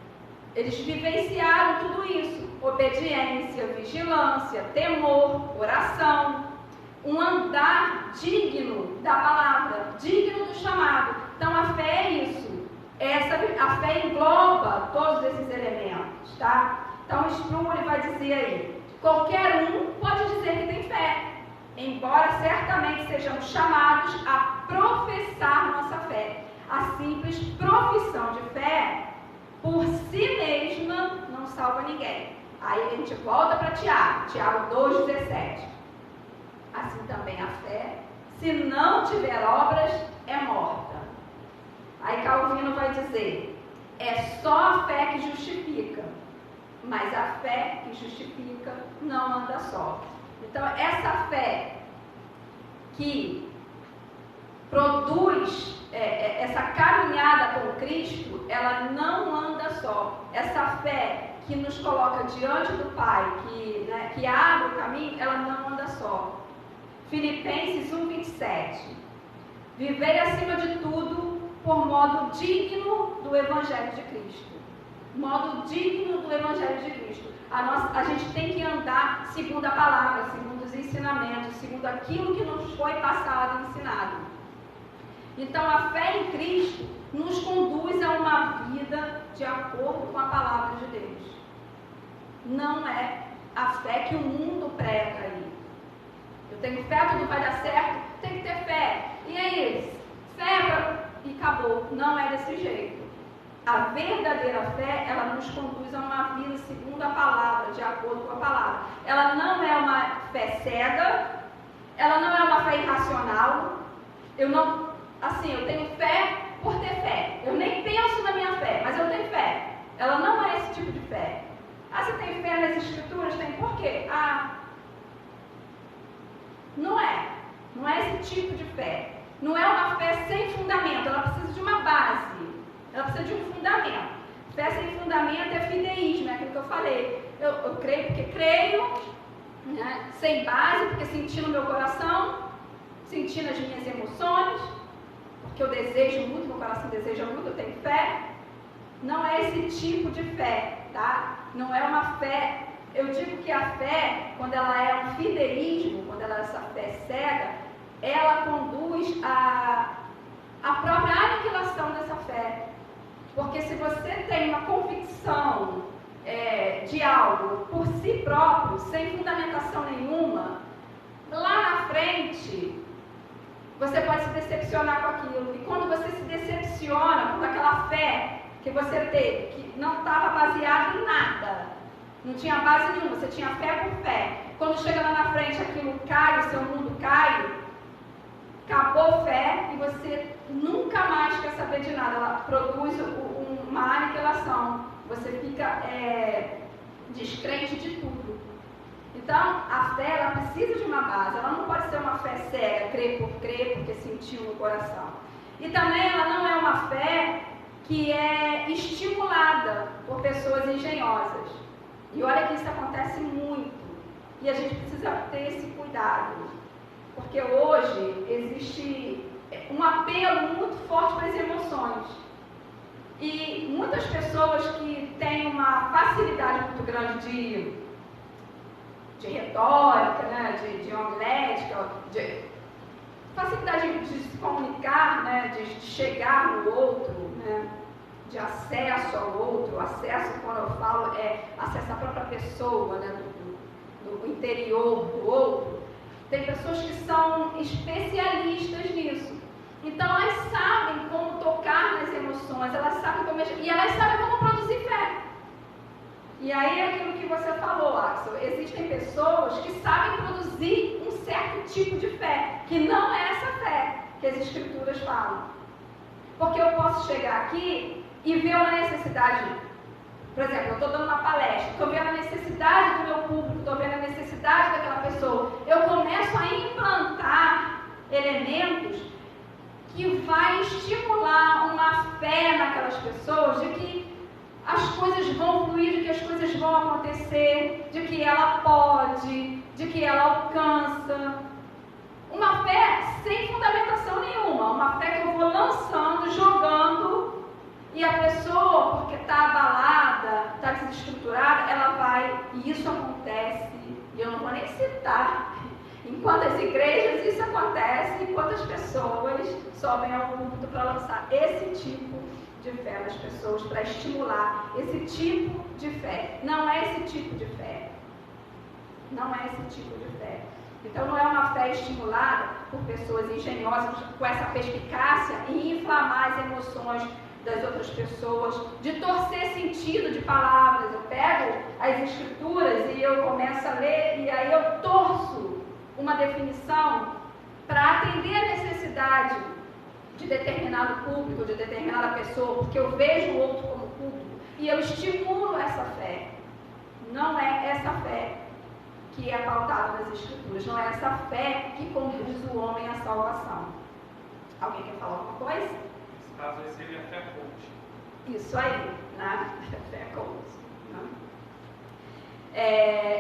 eles vivenciaram tudo isso. Obediência, vigilância, temor, oração, um andar digno da palavra, digno do chamado. Então a fé é isso. A fé engloba todos esses elementos, tá? Então Sproul vai dizer aí, qualquer um pode dizer que tem fé, embora certamente sejamos chamados a professar nossa fé. A simples profissão de fé, por si mesma, não salva ninguém. Aí a gente volta para Tiago 2,17. Assim também a fé, se não tiver obras, é morta. Aí Calvino vai dizer, é só a fé que justifica, mas a fé que justifica não anda só. Então essa fé que produz essa caminhada com Cristo, ela não anda só. Essa fé que nos coloca diante do Pai, que abre o caminho, ela não anda só. Filipenses 1:27. Vivei acima de tudo por modo digno do Evangelho de Cristo. Modo digno do Evangelho de Cristo. A gente tem que andar segundo a palavra, segundo os ensinamentos, segundo aquilo que nos foi passado e ensinado. Então a fé em Cristo nos conduz a uma vida de acordo com a palavra de Deus. Não é a fé que o mundo prega aí. Eu tenho fé, tudo vai dar certo, tem que ter fé. E aí, fé e acabou. Não é desse jeito. A verdadeira fé, ela nos conduz a uma vida segundo a palavra, de acordo com a palavra. Ela não é uma fé cega, ela não é uma fé irracional. Eu tenho fé por ter fé. Eu nem penso na minha fé, mas eu tenho fé. Ela não é esse tipo de fé. Você tem fé nas escrituras? Tem por quê? Não é. Não é esse tipo de fé. Não é uma fé sem fundamento. Ela precisa de uma base. Ela precisa de um fundamento. Fé sem fundamento é fideísmo, é aquilo que eu falei. Eu creio porque creio, né? Sem base, porque senti no meu coração, senti nas minhas emoções, porque eu desejo muito, meu coração deseja muito, eu tenho fé. Não é esse tipo de fé, tá? Não é uma fé. Eu digo que a fé, quando ela é um fideísmo, quando ela é essa fé cega, ela conduz à própria aniquilação dessa fé. Porque se você tem uma convicção de algo por si próprio, sem fundamentação nenhuma, lá na frente, você pode se decepcionar com aquilo. E quando você se decepciona com aquela fé que você teve, que não estava baseada em nada, não tinha base nenhuma, você tinha fé por fé. Quando chega lá na frente, aquilo cai, o seu mundo cai, acabou fé e você nunca mais quer saber de nada. Ela produz uma aniquilação. Você fica descrente de tudo. Então, a fé, ela precisa de uma base. Ela não pode ser uma fé cega, crer por crer, porque sentiu no coração. E também ela não é uma fé que é estimulada por pessoas engenhosas. E olha que isso acontece muito. E a gente precisa ter esse cuidado. Porque hoje existe um apelo muito forte para as emoções. E muitas pessoas que têm uma facilidade muito grande de retórica, né, de homilética, de facilidade de se comunicar, né, de chegar no outro, né, de acesso ao outro, acesso, quando eu falo, é acesso à própria pessoa, né, do interior do outro, tem pessoas que são especialistas nisso. Então elas sabem como tocar nas emoções, elas sabem como e elas sabem como produzir fé. E aí é aquilo que você falou, Axel, existem pessoas que sabem produzir um certo tipo de fé, que não é essa fé que as escrituras falam. Porque eu posso chegar aqui e ver uma necessidade, por exemplo, eu estou dando uma palestra, estou vendo a necessidade do meu público, estou vendo a necessidade daquela pessoa, eu começo a implantar elementos que vai estimular uma fé naquelas pessoas de que as coisas vão fluir, de que as coisas vão acontecer, de que ela pode, de que ela alcança. Uma fé sem fundamentação nenhuma, uma fé que eu vou lançando, jogando, e a pessoa, porque está abalada, está desestruturada, ela vai, e isso acontece, e eu não vou nem citar em quantas igrejas isso acontece, e quantas pessoas sobem ao púlpito para lançar esse tipo de fé nas pessoas, para estimular esse tipo de fé. Não é esse tipo de fé. Não é esse tipo de fé. Então não é uma fé estimulada por pessoas engenhosas com essa perspicácia em inflamar as emoções das outras pessoas, de torcer sentido de palavras. Eu pego as escrituras e eu começo a ler e aí eu torço uma definição para atender a necessidade de determinado público, de determinada pessoa, porque eu vejo o outro como público e eu estimulo essa fé. Não é essa fé que é pautada nas escrituras, não é essa fé que conduz o homem à salvação. Alguém quer falar alguma coisa? Nesse caso aí seria fé coach. Isso aí, né? Fé coach.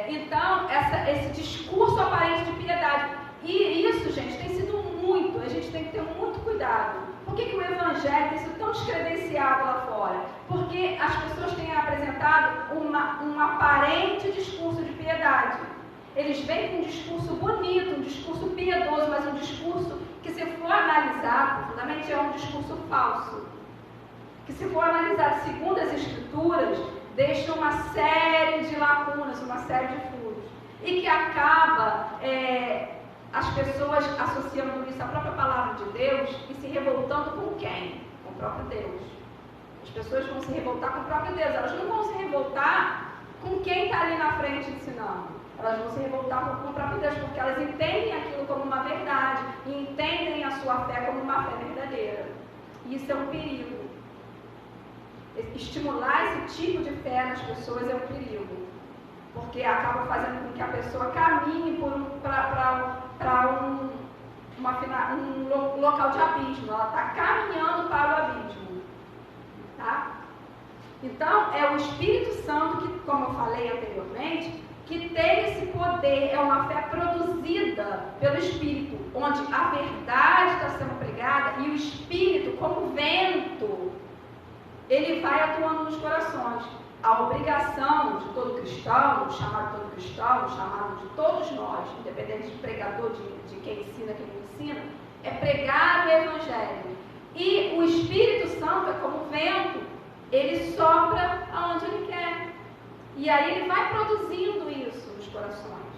Então, esse discurso aparente de piedade, e isso, gente, tem sido muito, a gente tem que ter muito cuidado. Por que o evangelho tem sido tão descredenciado lá fora? Porque as pessoas têm apresentado um aparente discurso de piedade. Eles vêm com um discurso bonito, um discurso piedoso, mas um discurso que, se for analisado, profundamente é um discurso falso. Que, se for analisado segundo as escrituras, deixa uma série de lacunas, uma série de furos. E que acaba as pessoas associando isso à própria palavra de Deus e se revoltando com quem? Com o próprio Deus. As pessoas vão se revoltar com o próprio Deus. Elas não vão se revoltar com quem está ali na frente ensinando. Elas vão se revoltar com o próprio Deus, porque elas entendem aquilo como uma verdade e entendem a sua fé como uma fé verdadeira. E isso é um perigo. Estimular esse tipo de fé nas pessoas é um perigo, porque acaba fazendo com que a pessoa caminhe para um local de abismo. Ela está caminhando para o abismo, tá? Então, é o Espírito Santo que, como eu falei anteriormente, que tem esse poder, é uma fé produzida pelo Espírito, onde a verdade está sendo pregada e o Espírito, como vento, ele vai atuando nos corações. A obrigação de todo cristão, chamado de todo cristão, chamado de todos nós, independente de pregador, de quem ensina, quem não ensina, é pregar o Evangelho. E o Espírito Santo é como vento, ele sopra aonde ele quer. E aí ele vai produzindo isso nos corações.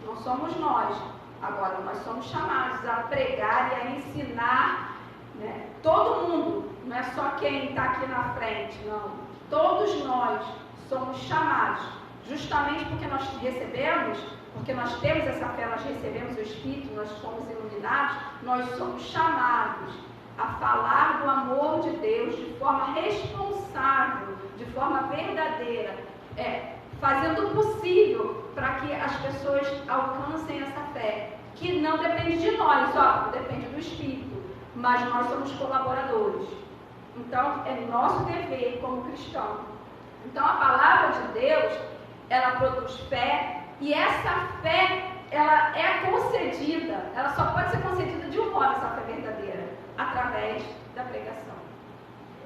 Não somos nós. Agora, nós somos chamados a pregar e a ensinar, né? Todo mundo, não é só quem está aqui na frente, não. Todos nós somos chamados, justamente porque nós recebemos, porque nós temos essa fé, nós recebemos o Espírito, nós somos iluminados, nós somos chamados a falar do amor de Deus de forma responsável, de forma verdadeira, fazendo o possível para que as pessoas alcancem essa fé, que não depende de nós, depende do Espírito, mas nós somos colaboradores. Então, é nosso dever como cristão. Então, a palavra de Deus, ela produz fé, e essa fé, ela é concedida, ela só pode ser concedida de um modo, essa fé verdadeira, através da pregação.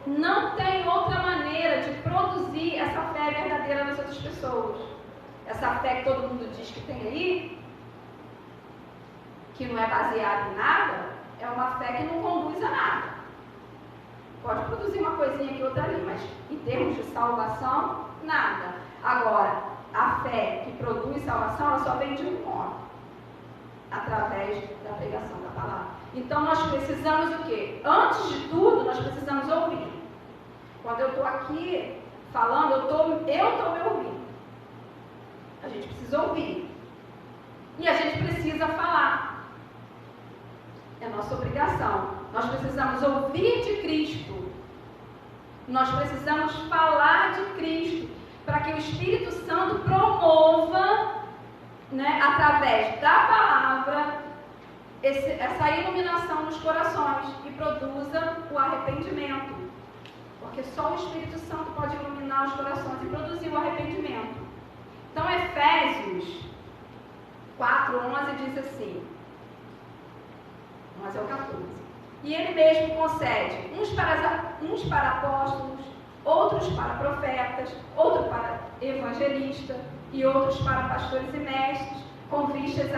Não tem outra maneira de produzir essa fé verdadeira nas outras pessoas. Essa fé que todo mundo diz que tem aí, que não é baseada em nada, é uma fé que não conduz a nada. Pode produzir uma coisinha aqui, outra ali, mas em termos de salvação, nada. Agora, a fé que produz salvação, ela só vem de um modo, através da pregação da palavra. Então, nós precisamos o quê? Antes de tudo, nós precisamos ouvir. Quando eu estou aqui falando, eu estou me ouvindo. A gente precisa ouvir. E a gente precisa falar. É nossa obrigação. Nós precisamos ouvir de Cristo. Nós precisamos falar de Cristo, para que o Espírito Santo promova, né, através da palavra, essa iluminação nos corações e produza o arrependimento. Porque só o Espírito Santo pode iluminar os corações e produzir o arrependimento. Então, Efésios 4:11 diz assim, 11 ao 14. E ele mesmo concede uns para apóstolos, outros para profetas, outros para evangelistas e outros para pastores e mestres, com vistas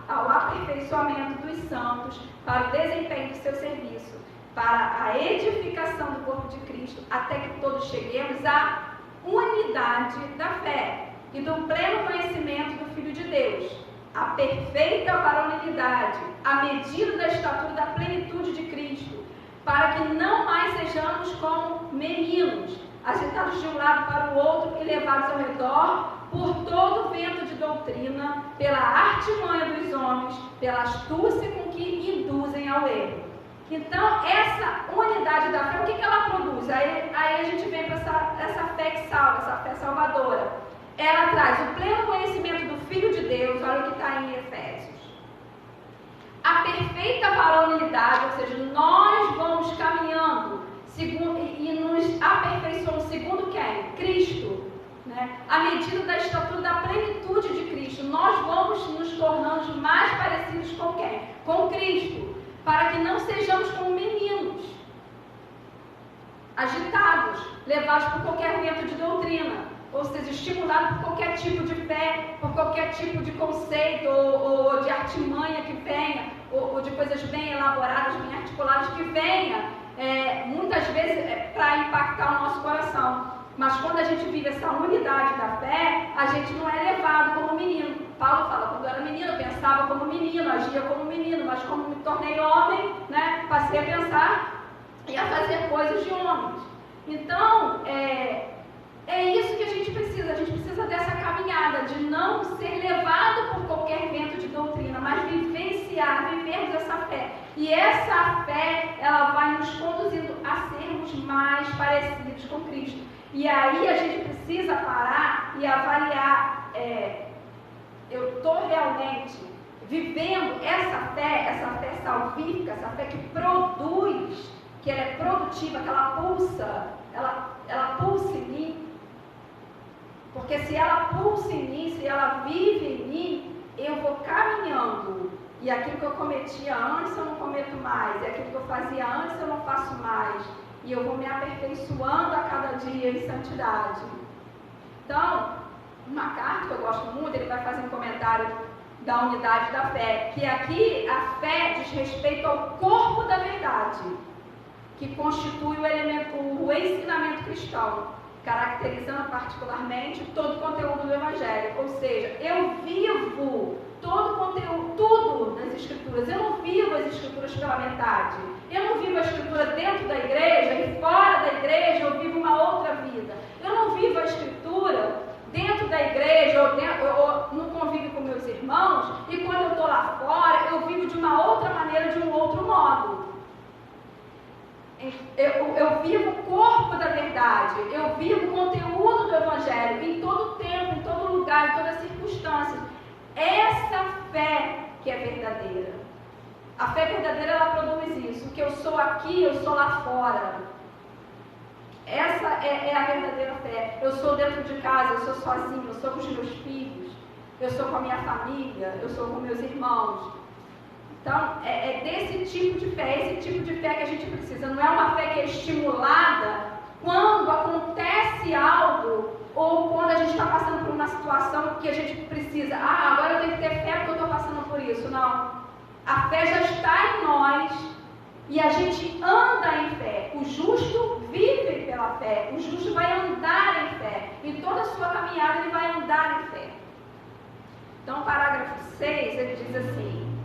ao aperfeiçoamento dos santos, para o desempenho do seu serviço, para a edificação do corpo de Cristo, até que todos cheguemos à unidade da fé e do pleno conhecimento do Filho de Deus, a perfeita varonilidade, à medida da estatura da plenitude de Cristo, para que não mais sejamos como meninos, agitados de um lado para o outro e levados ao redor por todo o vento de doutrina, pela artimanha dos homens, pela astúcia com que induzem ao erro. Então, essa unidade da fé, o que ela produz? Aí a gente vem para essa fé que salva, essa fé salvadora. Ela traz o pleno conhecimento do Filho de Deus, olha o que está em Efésios. A perfeita varonilidade, ou seja, nós vamos caminhando e nos aperfeiçoamos segundo quem? Cristo. Né? À medida da estatura da plenitude de Cristo, nós vamos nos tornando mais parecidos com quem? Com Cristo. Para que não sejamos como meninos, agitados, levados por qualquer vento de doutrina. Ou seja, estimulado por qualquer tipo de fé, por qualquer tipo de conceito ou de artimanha que venha, ou de coisas bem elaboradas, bem articuladas que venha, muitas vezes para impactar o nosso coração. Mas quando a gente vive essa unidade da fé, a gente não é levado como menino. Paulo fala, quando eu era menino, eu pensava como menino, agia como menino, mas como me tornei homem, né, passei a pensar e a fazer coisas de homens. Então, é isso que a gente precisa dessa caminhada, de não ser levado por qualquer vento de doutrina, mas vivermos essa fé. E essa fé, ela vai nos conduzindo a sermos mais parecidos com Cristo. E aí a gente precisa parar e avaliar, eu estou realmente vivendo essa fé salvífica, essa fé que produz, que ela é produtiva, que ela pulsa em mim. Porque se ela pulsa em mim, se ela vive em mim, eu vou caminhando. E aquilo que eu cometia antes eu não cometo mais. E aquilo que eu fazia antes eu não faço mais. E eu vou me aperfeiçoando a cada dia em santidade. Então, uma carta que eu gosto muito, ele vai fazer um comentário da unidade da fé. Que aqui a fé diz respeito ao corpo da verdade, que constitui o ensinamento cristão, caracterizando particularmente todo o conteúdo do Evangelho. Ou seja, eu vivo todo o conteúdo, tudo nas Escrituras. Eu não vivo as Escrituras pela metade. Eu não vivo a Escritura dentro da igreja e fora da igreja eu vivo uma outra vida. Eu não vivo a Escritura dentro da igreja ou no convívio com meus irmãos e quando eu estou lá fora eu vivo de uma outra maneira, de um outro modo. Eu vivo o corpo da verdade, eu vivo o conteúdo do Evangelho em todo tempo, em todo lugar, em todas as circunstâncias. Essa fé que é verdadeira. A fé verdadeira, ela produz isso. O que eu sou aqui, eu sou lá fora. Essa é a verdadeira fé. Eu sou dentro de casa, eu sou sozinho, eu sou com os meus filhos, eu sou com a minha família, eu sou com meus irmãos. Então, é desse tipo de fé, esse tipo de fé que a gente precisa. Não é uma fé que é estimulada quando acontece algo ou quando a gente está passando por uma situação que a gente precisa. Agora eu tenho que ter fé porque eu estou passando por isso. Não. A fé já está em nós E a gente anda em fé. O justo vive pela fé. O justo vai andar em fé. Em toda a sua caminhada ele vai andar em fé. Então, o parágrafo 6, ele diz assim: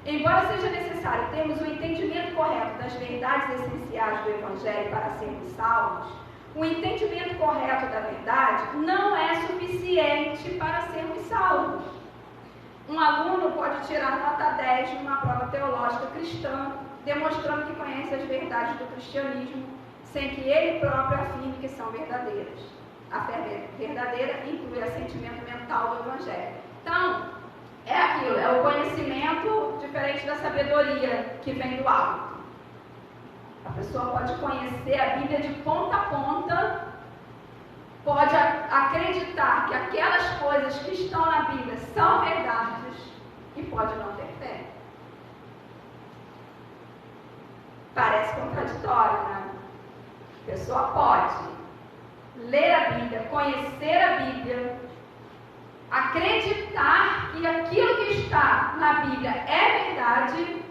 embora seja necessário termos o entendimento correto das verdades essenciais do Evangelho para sermos salvos, o entendimento correto da verdade não é suficiente para sermos salvos. Um aluno pode tirar nota 10 numa prova teológica cristã, demonstrando que conhece as verdades do cristianismo, sem que ele próprio afirme que são verdadeiras. A fé verdadeira inclui o assentimento mental do Evangelho. Então, é aquilo, é o conhecimento diferente da sabedoria que vem do alto. A pessoa pode conhecer a Bíblia de ponta a ponta, pode acreditar que aquelas coisas que estão na Bíblia são verdades e pode não ter fé. Parece contraditório, né? A pessoa pode ler a Bíblia, conhecer a Bíblia, acreditar que aquilo que está na Bíblia é verdade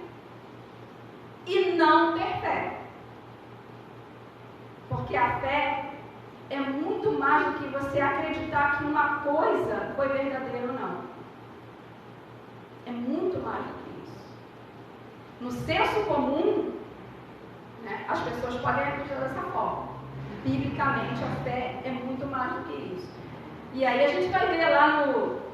e não ter fé. Porque a fé é muito mais do que você acreditar que uma coisa foi verdadeira ou não. É muito mais do que isso. No senso comum, né, as pessoas podem acreditar dessa forma. Biblicamente, a fé é muito mais do que isso. E aí a gente vai ver lá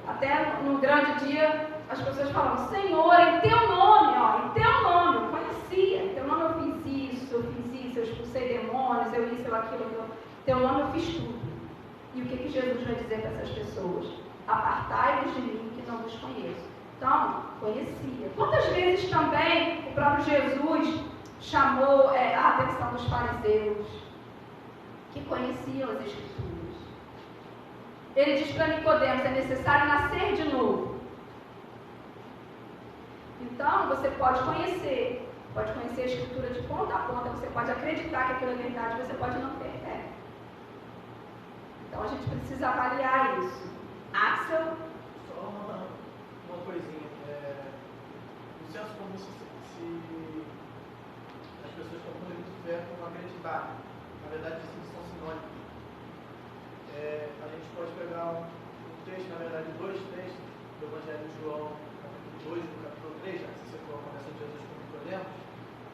até no grande dia, as pessoas falam: Senhor, em teu nome, em teu nome, eu conhecia, em teu nome eu fiz isso, eu expulsei demônios, eu isso, eu aquilo, em teu nome eu fiz tudo. E o que Jesus vai dizer para essas pessoas? Apartai-vos de mim, que não vos conheço. Então, conhecia. Quantas vezes também o próprio Jesus chamou a atenção dos fariseus, que conheciam as Escrituras. Ele diz para Nicodemos: é necessário nascer de novo. Então, você pode conhecer a Escritura de ponta a ponta, você pode acreditar que aquilo é verdade, você pode não ter fé. Então, a gente precisa avaliar isso. Axel? Só uma coisinha. No senso comum, se as pessoas confundem muito fé com acreditar. Na verdade, isso são sinônimos. A gente pode pegar um texto, na verdade, dois textos do Evangelho de João, capítulo 2 e do capítulo 3, já que você citou a conversa de Jesus com Nicodemos.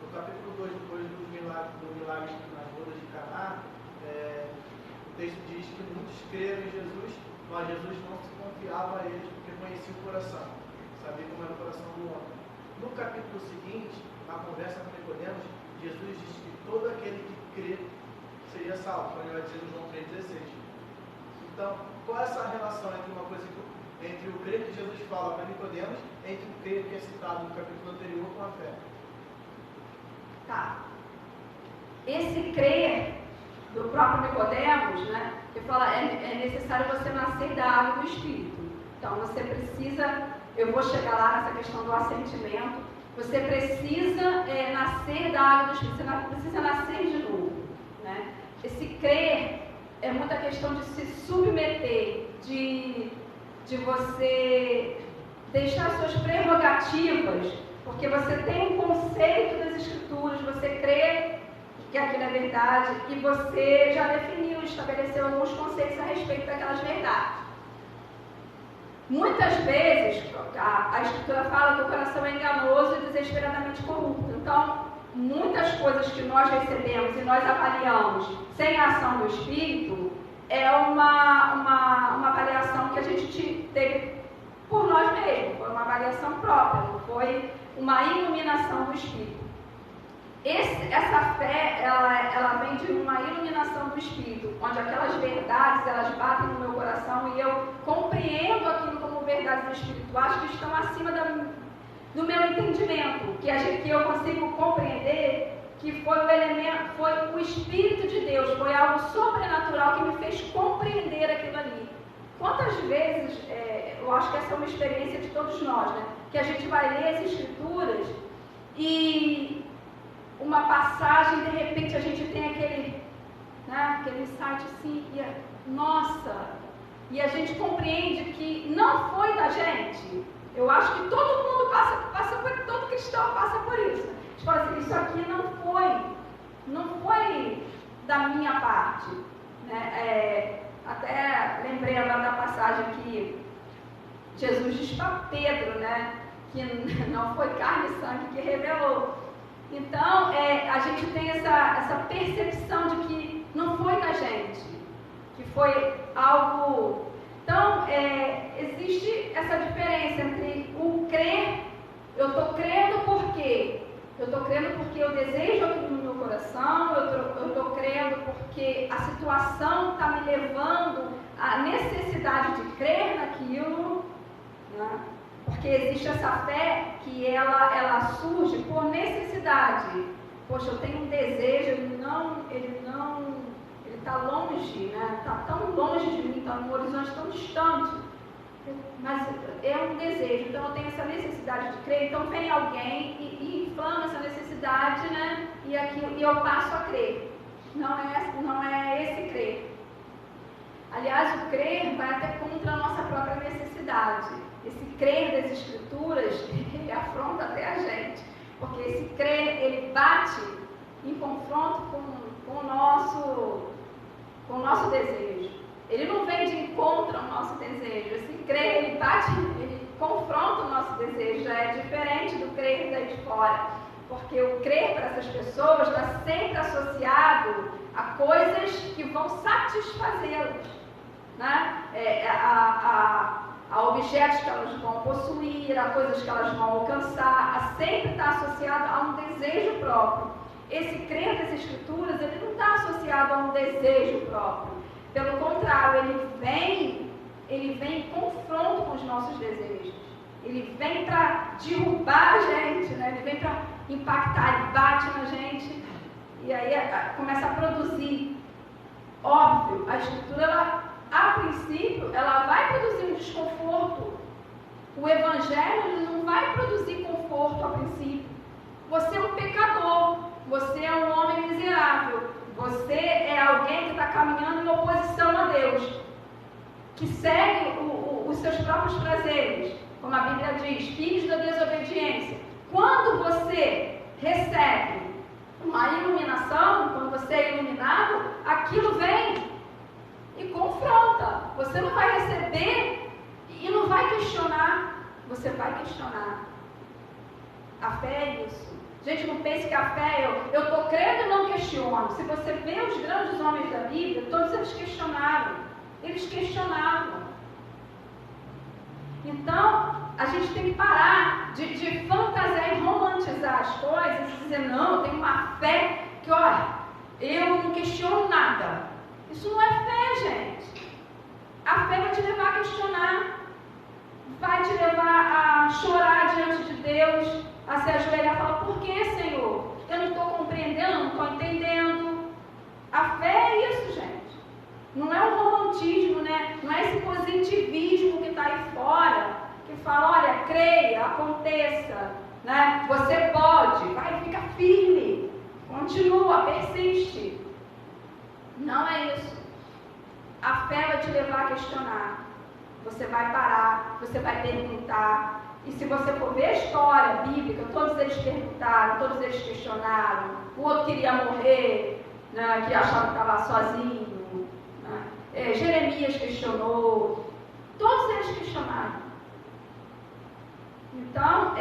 No capítulo 2, depois do milagre nas bodas de Caná, o texto diz que muitos creram em Jesus, mas Jesus não se confiava a eles porque conhecia o coração, sabia como era o coração do homem. No capítulo seguinte, na conversa com Nicodemos, Jesus diz que todo aquele que crê seria salvo, como ele vai dizer no João 3,16. Então, qual é essa relação entre o crer que Jesus fala para Nicodemos, entre o crer que é citado no capítulo anterior com a fé? Tá. Esse crer do próprio Nicodemos, né, que fala é necessário você nascer da água do Espírito. Então, você precisa, eu vou chegar lá nessa questão do assentimento, você precisa nascer da água do Espírito, você precisa nascer de novo, né? Esse crer é muita questão de se submeter, de você deixar suas prerrogativas, porque você tem um conceito das Escrituras, você crê que aquilo é verdade e você já definiu, estabeleceu alguns conceitos a respeito daquelas verdades. Muitas vezes, a Escritura fala que o coração é enganoso e desesperadamente corrupto. Então, muitas coisas que nós recebemos e nós avaliamos sem a ação do Espírito é uma avaliação que a gente teve por nós mesmos, foi uma avaliação própria, não foi uma iluminação do Espírito. Essa fé, ela vem de uma iluminação do Espírito, onde aquelas verdades, elas batem no meu coração e eu compreendo aquilo como verdades espirituais que estão acima do meu entendimento, que eu consigo compreender que foi o elemento, foi o Espírito de Deus, foi algo sobrenatural que me fez compreender aquilo ali. Quantas vezes, eu acho que essa é uma experiência de todos nós, né? Que a gente vai ler as Escrituras e uma passagem, de repente a gente tem aquele insight assim, nossa, e a gente compreende que não foi da gente. Eu acho que todo mundo passa por, todo cristão passa por isso. A gente fala assim, isso aqui não foi da minha parte, né? Até lembrei agora da passagem que Jesus diz para Pedro, né? Que não foi carne e sangue que revelou. Então, a gente tem essa percepção de que não foi da gente, que foi algo... Então, existe essa diferença entre o crer. Eu estou crendo por quê? Eu estou crendo porque eu desejo aquilo no meu coração, eu estou crendo porque a situação está me levando à necessidade de crer naquilo, né? Porque existe essa fé que ela surge por necessidade. Poxa, eu tenho um desejo, ele está longe, né? Está tão longe de mim, está num horizonte tão distante, mas é um desejo, então eu tenho essa necessidade de crer, então vem alguém e inflama essa necessidade, né? E eu passo a crer. Não é esse crer. Aliás, o crer vai até contra a nossa própria necessidade. Esse crer das Escrituras, ele afronta até a gente, porque esse crer, ele bate em confronto com o nosso desejo. Ele não vem de encontro ao nosso desejo. Esse crer, ele bate, ele confronta o nosso desejo, já é diferente do crer daí de fora, porque o crer para essas pessoas está sempre associado a coisas que vão satisfazê-las, né? A objetos que elas vão possuir, a coisas que elas vão alcançar, sempre está associado a um desejo próprio. Esse crer das Escrituras, ele não está associado a um desejo próprio. Pelo contrário, ele vem em confronto com os nossos desejos. Ele vem para derrubar a gente, né? Ele vem para impactar, ele bate na gente e aí começa a produzir. Óbvio, a Escritura, a princípio, ela vai produzir um desconforto. O Evangelho ele não vai produzir conforto a princípio. Você é um pecador, você é um homem miserável, você é alguém que está caminhando em oposição a Deus, que segue os seus próprios prazeres, como a Bíblia diz, filhos da desobediência. Quando você recebe uma iluminação, quando você é iluminado, aquilo vem e confronta. Você não vai receber e não vai questionar, você vai questionar. A fé é isso. Gente, não pense que a fé eu estou crendo e não questiono. Se você vê os grandes homens da Bíblia, todos eles questionaram. Eles questionavam. Então, a gente tem que parar de fantasiar e romantizar as coisas e dizer, não, eu tenho uma fé que, olha, eu não questiono nada. Isso não é fé, gente. A fé vai te levar a questionar, vai te levar a chorar diante de Deus, a se ajoelhar e falar, por que, Senhor? Eu não estou compreendendo, não estou entendendo. A fé é isso, gente. Não é o romantismo, né? Não é esse positivismo que está aí fora, que fala, olha, creia, aconteça, né? Você pode, vai, fica firme, continua, persiste. Não é isso. A fé vai te levar a questionar. Você vai parar, você vai perguntar. E se você for ver a história bíblica, todos eles perguntaram, todos eles questionaram. O outro queria morrer, né, que achava que estava sozinho. Né? Jeremias questionou. Todos eles questionaram. Então,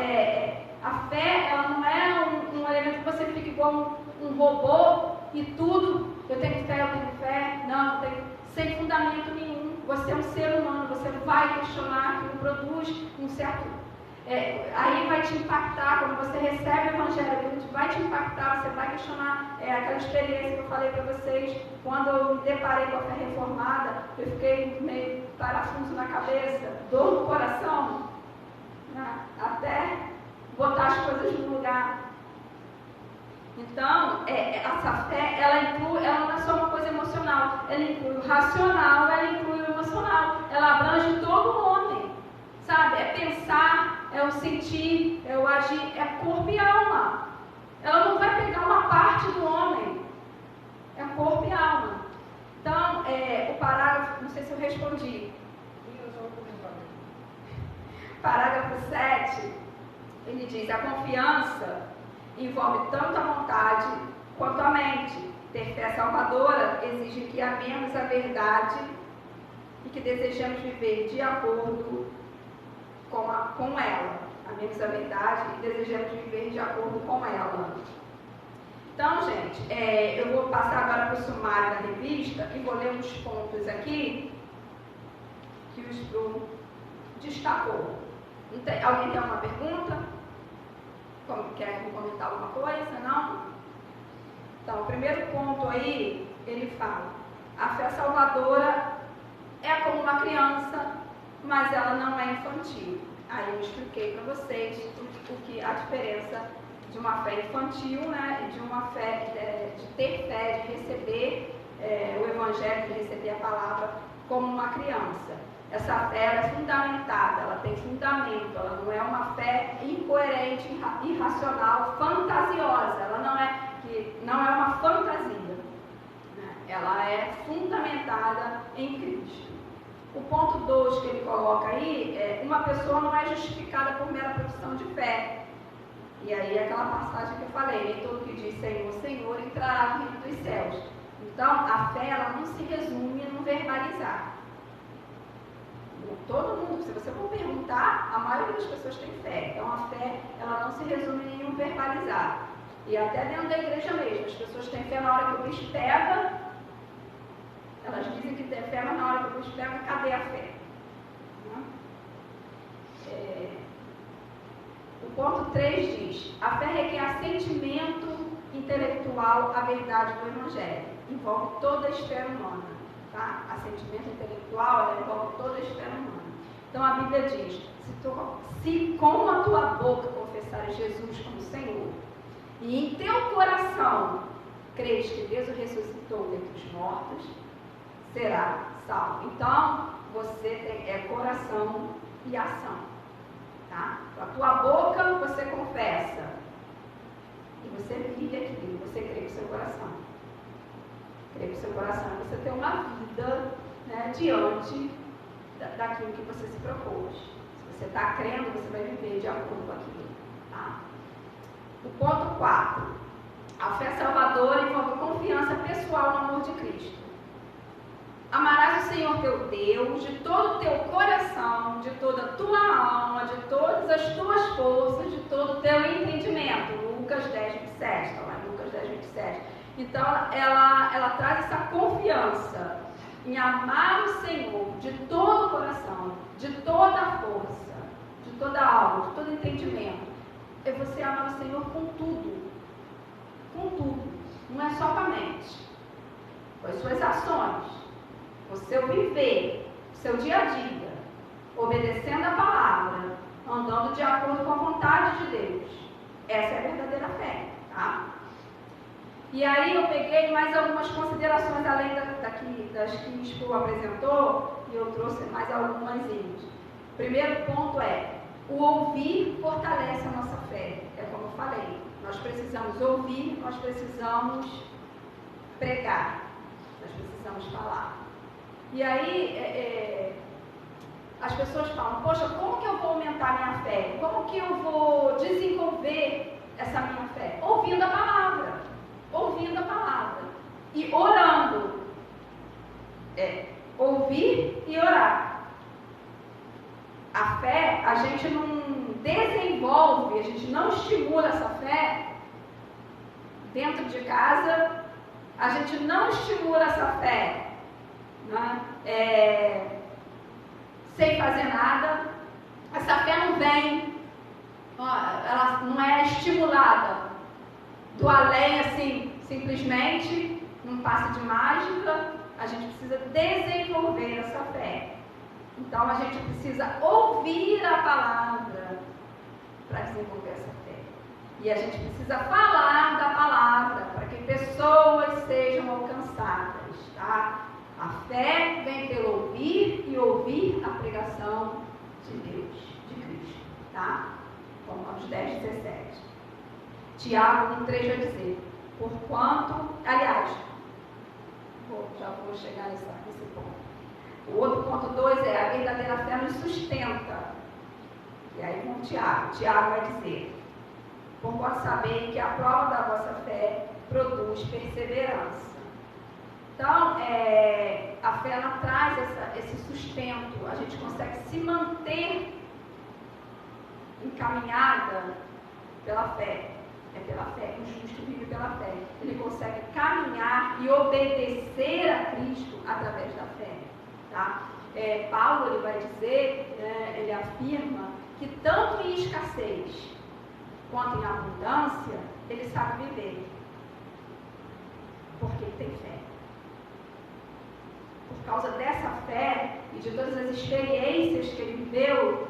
a fé ela não é um elemento que você fica igual um robô e tudo. Eu tenho fé. Não, sem fundamento nenhum. Você é um ser humano, você vai questionar, aquilo produz um certo... aí vai te impactar, quando você recebe o Evangelho, aquilo vai te impactar, você vai questionar. Aquela experiência que eu falei para vocês, quando eu me deparei com a fé reformada, eu fiquei meio parafuso na cabeça, dor no coração, né? Até botar as coisas no lugar. Então, essa fé, ela não é só uma coisa emocional, ela inclui o racional, ela inclui o emocional, ela abrange todo o homem, sabe? É pensar, é o sentir, é o agir, é corpo e alma. Ela não vai pegar uma parte do homem, é corpo e alma. Então, o parágrafo, não sei se eu respondi. Parágrafo 7, ele diz, a confiança envolve tanto a vontade quanto a mente. Ter fé salvadora exige que amemos a verdade e que desejamos viver de acordo com ela. Amemos a verdade e desejamos viver de acordo com ela. Então, gente, eu vou passar agora para o sumário da revista e vou ler uns pontos aqui que o Stru destacou. Alguém tem alguma pergunta? Quer comentar alguma coisa? Não? Então, o primeiro ponto aí, ele fala: a fé salvadora é como uma criança, mas ela não é infantil. Aí eu expliquei para vocês a diferença de uma fé infantil, né, e de uma fé, de ter fé, de receber o Evangelho, de receber a palavra como uma criança. Essa fé ela é fundamentada, ela tem fundamento, ela não é uma fé incoerente, irracional, fantasiosa, ela não é uma fantasia, né? Ela é fundamentada em Cristo. O ponto 2 que ele coloca aí é: uma pessoa não é justificada por mera profissão de fé. E aí aquela passagem que eu falei: nem todo que diz Senhor, Senhor entrará no reino dos céus. Então, a fé ela não se resume no verbalizar. Todo mundo, se você for perguntar, a maioria das pessoas tem fé. Então, a fé ela não se resume em nenhum verbalizar. E até dentro da igreja mesmo, as pessoas têm fé na hora que o bicho pega. Elas dizem que tem fé, mas na hora que o bicho pega, cadê a fé? O ponto 3 diz: a fé requer assentimento intelectual à verdade do Evangelho. Envolve toda a esfera humana. Tá? Assentimento intelectual envolve toda a esfera humana. Então a Bíblia diz: se com a tua boca confessares Jesus como Senhor, e em teu coração creres que Deus o ressuscitou dentre os mortos, será salvo. Então, você tem coração e ação. Tá? Com a tua boca você confessa, e você vive aquilo, você crê com seu coração. Crê com seu coração, você tem uma vida, né, diante daquilo que você se propôs. Se você está crendo, você vai viver de acordo com aquilo. Tá? O ponto 4. A fé salvadora envolve confiança pessoal no amor de Cristo. Amarás o Senhor teu Deus de todo o teu coração, de toda a tua alma, de todas as tuas forças, de todo o teu entendimento. Lucas 10, 27. Está lá em Lucas 10, 27. Então, ela traz essa confiança em amar o Senhor de todo o coração, de toda a força, de toda a alma, de todo entendimento. É você amar o Senhor com tudo. Com tudo. Não é só com a mente. Com as suas ações, com o seu viver, o seu dia a dia, obedecendo a palavra, andando de acordo com a vontade de Deus. Essa é a verdadeira fé, tá? E aí eu peguei mais algumas considerações além das que o Expo apresentou, e eu trouxe mais algumas. Primeiro ponto é: o ouvir fortalece a nossa fé. É como eu falei, nós precisamos ouvir, nós precisamos pregar, nós precisamos falar. E aí as pessoas falam: poxa, como que eu vou aumentar minha fé? Como que eu vou desenvolver essa minha fé? Ouvindo a palavra. Ouvindo a palavra e orando. Ouvir e orar. A fé, a gente não desenvolve, a gente não estimula essa fé dentro de casa, a gente não estimula essa fé, né, sem fazer nada. Essa fé não vem, ela não é estimulada do além, assim, simplesmente, num passe de mágica. A gente precisa desenvolver essa fé. Então, a gente precisa ouvir a palavra para desenvolver essa fé. E a gente precisa falar da palavra para que pessoas sejam alcançadas, tá? A fé vem pelo ouvir e ouvir a pregação de Deus, de Cristo, tá? Vamos 10, 17. Tiago 1,3 vai dizer: porquanto, aliás, já vou chegar nesse ponto. O outro ponto 2 é: a verdadeira fé nos sustenta. E aí com Tiago vai dizer: por vós saberem que a prova da vossa fé produz perseverança. Então, a fé ela traz esse sustento, a gente consegue se manter encaminhada pela fé. É pela fé, o justo vive pela fé. Ele consegue caminhar e obedecer a Cristo através da fé. Tá? Paulo ele vai dizer, ele afirma que tanto em escassez quanto em abundância, ele sabe viver. Porque ele tem fé. Por causa dessa fé e de todas as experiências que ele viveu,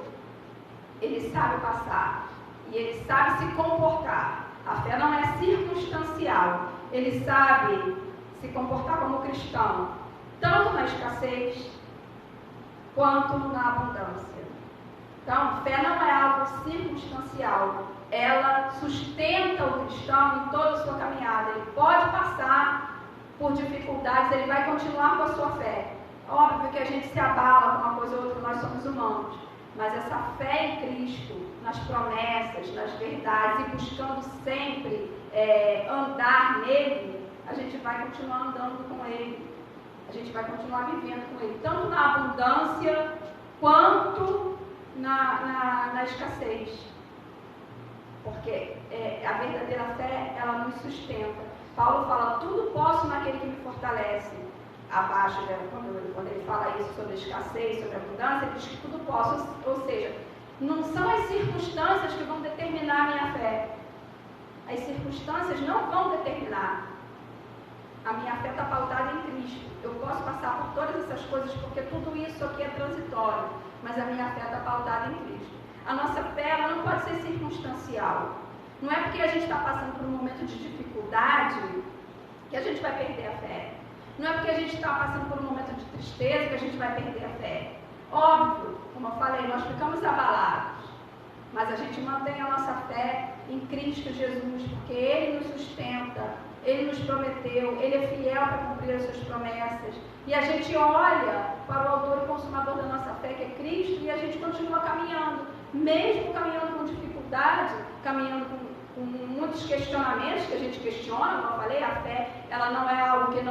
ele sabe passar e ele sabe se comportar. A fé não é circunstancial. Ele sabe se comportar como cristão, tanto na escassez quanto na abundância. Então, fé não é algo circunstancial. Ela sustenta o cristão em toda a sua caminhada. Ele pode passar por dificuldades, ele vai continuar com a sua fé. Óbvio que a gente se abala com uma coisa ou outra, nós somos humanos. Mas essa fé em Cristo, nas promessas, nas verdades, e buscando sempre andar nele, a gente vai continuar andando com ele. A gente vai continuar vivendo com ele, tanto na abundância quanto na escassez. Porque a verdadeira fé, ela nos sustenta. Paulo fala, tudo posso naquele que me fortalece. Abaixo, quando ele fala isso sobre a escassez, sobre a abundância, ele diz que tudo posso, ou seja, não são as circunstâncias que vão determinar a minha fé. As circunstâncias não vão determinar. A minha fé está pautada em Cristo. Eu posso passar por todas essas coisas porque tudo isso aqui é transitório, mas a minha fé está pautada em Cristo. A nossa fé ela não pode ser circunstancial. Não é porque a gente está passando por um momento de dificuldade que a gente vai perder a fé. Não é porque a gente está passando por um momento de tristeza que a gente vai perder a fé. Óbvio, como eu falei, nós ficamos abalados, mas a gente mantém a nossa fé em Cristo Jesus, porque Ele nos sustenta, Ele nos prometeu, Ele é fiel para cumprir as suas promessas. E a gente olha para o autor e consumador da nossa fé, que é Cristo, e a gente continua caminhando, mesmo caminhando com dificuldade, caminhando com muitos questionamentos que a gente questiona. Como eu falei, a fé ela não é algo que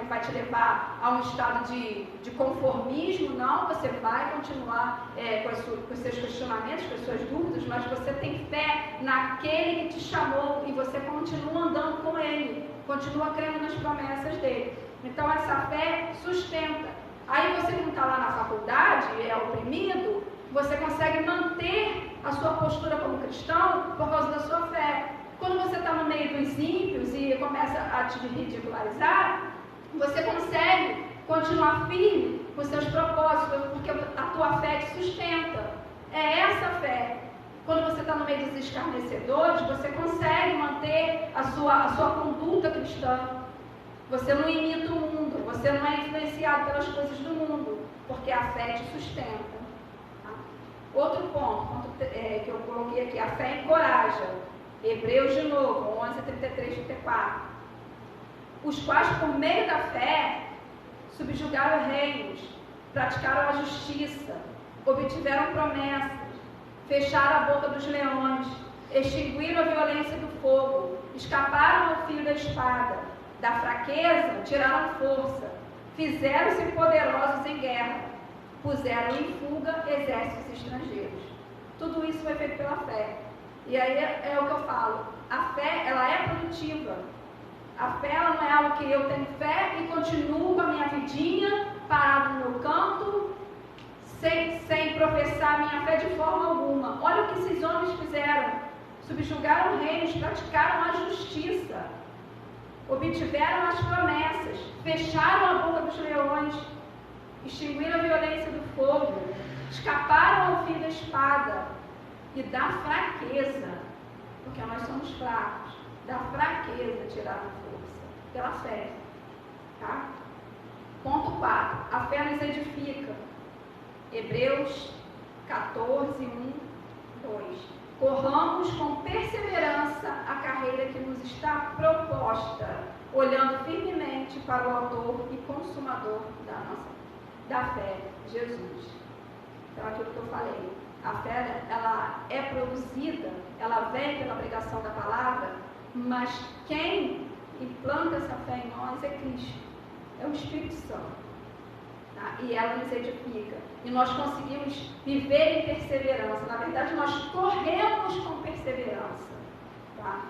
vai te levar a um estado de conformismo, não. Você vai continuar com os seus questionamentos, com as suas dúvidas, mas você tem fé naquele que te chamou e você continua andando com Ele, continua crendo nas promessas dele. Então essa fé sustenta. Aí você que não está lá na faculdade, é oprimido, você consegue manter a sua postura como cristão por causa da sua fé. Quando você está no meio dos ímpios e começa a te ridicularizar, você consegue continuar firme com seus propósitos, porque a tua fé te sustenta. É essa fé. Quando você está no meio dos escarnecedores, você consegue manter a sua conduta cristã. Você não imita o mundo, você não é influenciado pelas coisas do mundo, porque a fé te sustenta. Outro ponto que eu coloquei aqui, a fé encoraja. Hebreus de novo, 11, 33, 34. Os quais, por meio da fé, subjugaram reinos, praticaram a justiça, obtiveram promessas, fecharam a boca dos leões, extinguiram a violência do fogo, escaparam ao fio da espada, da fraqueza tiraram força, fizeram-se poderosos em guerra, puseram em fuga exércitos estrangeiros. Tudo isso foi feito pela fé. E aí é o que eu falo, a fé ela é produtiva. A fé ela não é algo que eu tenho fé e continuo com a minha vidinha, parado no meu canto, sem professar a minha fé de forma alguma. Olha o que esses homens fizeram. Subjugaram reinos, praticaram a justiça, obtiveram as promessas, fecharam a boca dos leões, extinguiram a violência do fogo, escaparam ao fio da espada. E da fraqueza, porque nós somos fracos, da fraqueza tiraram força, pela fé. Tá? Ponto 4. A fé nos edifica. Hebreus 14, 1, 2. Corramos com perseverança a carreira que nos está proposta, olhando firmemente para o autor e consumador da fé, Jesus. Então, aquilo que eu falei. A fé, ela é produzida, ela vem pela pregação da palavra, mas quem implanta essa fé em nós é Cristo, é o Espírito Santo. Tá? E ela nos edifica. E nós conseguimos viver em perseverança. Na verdade, nós corremos com perseverança. Tá?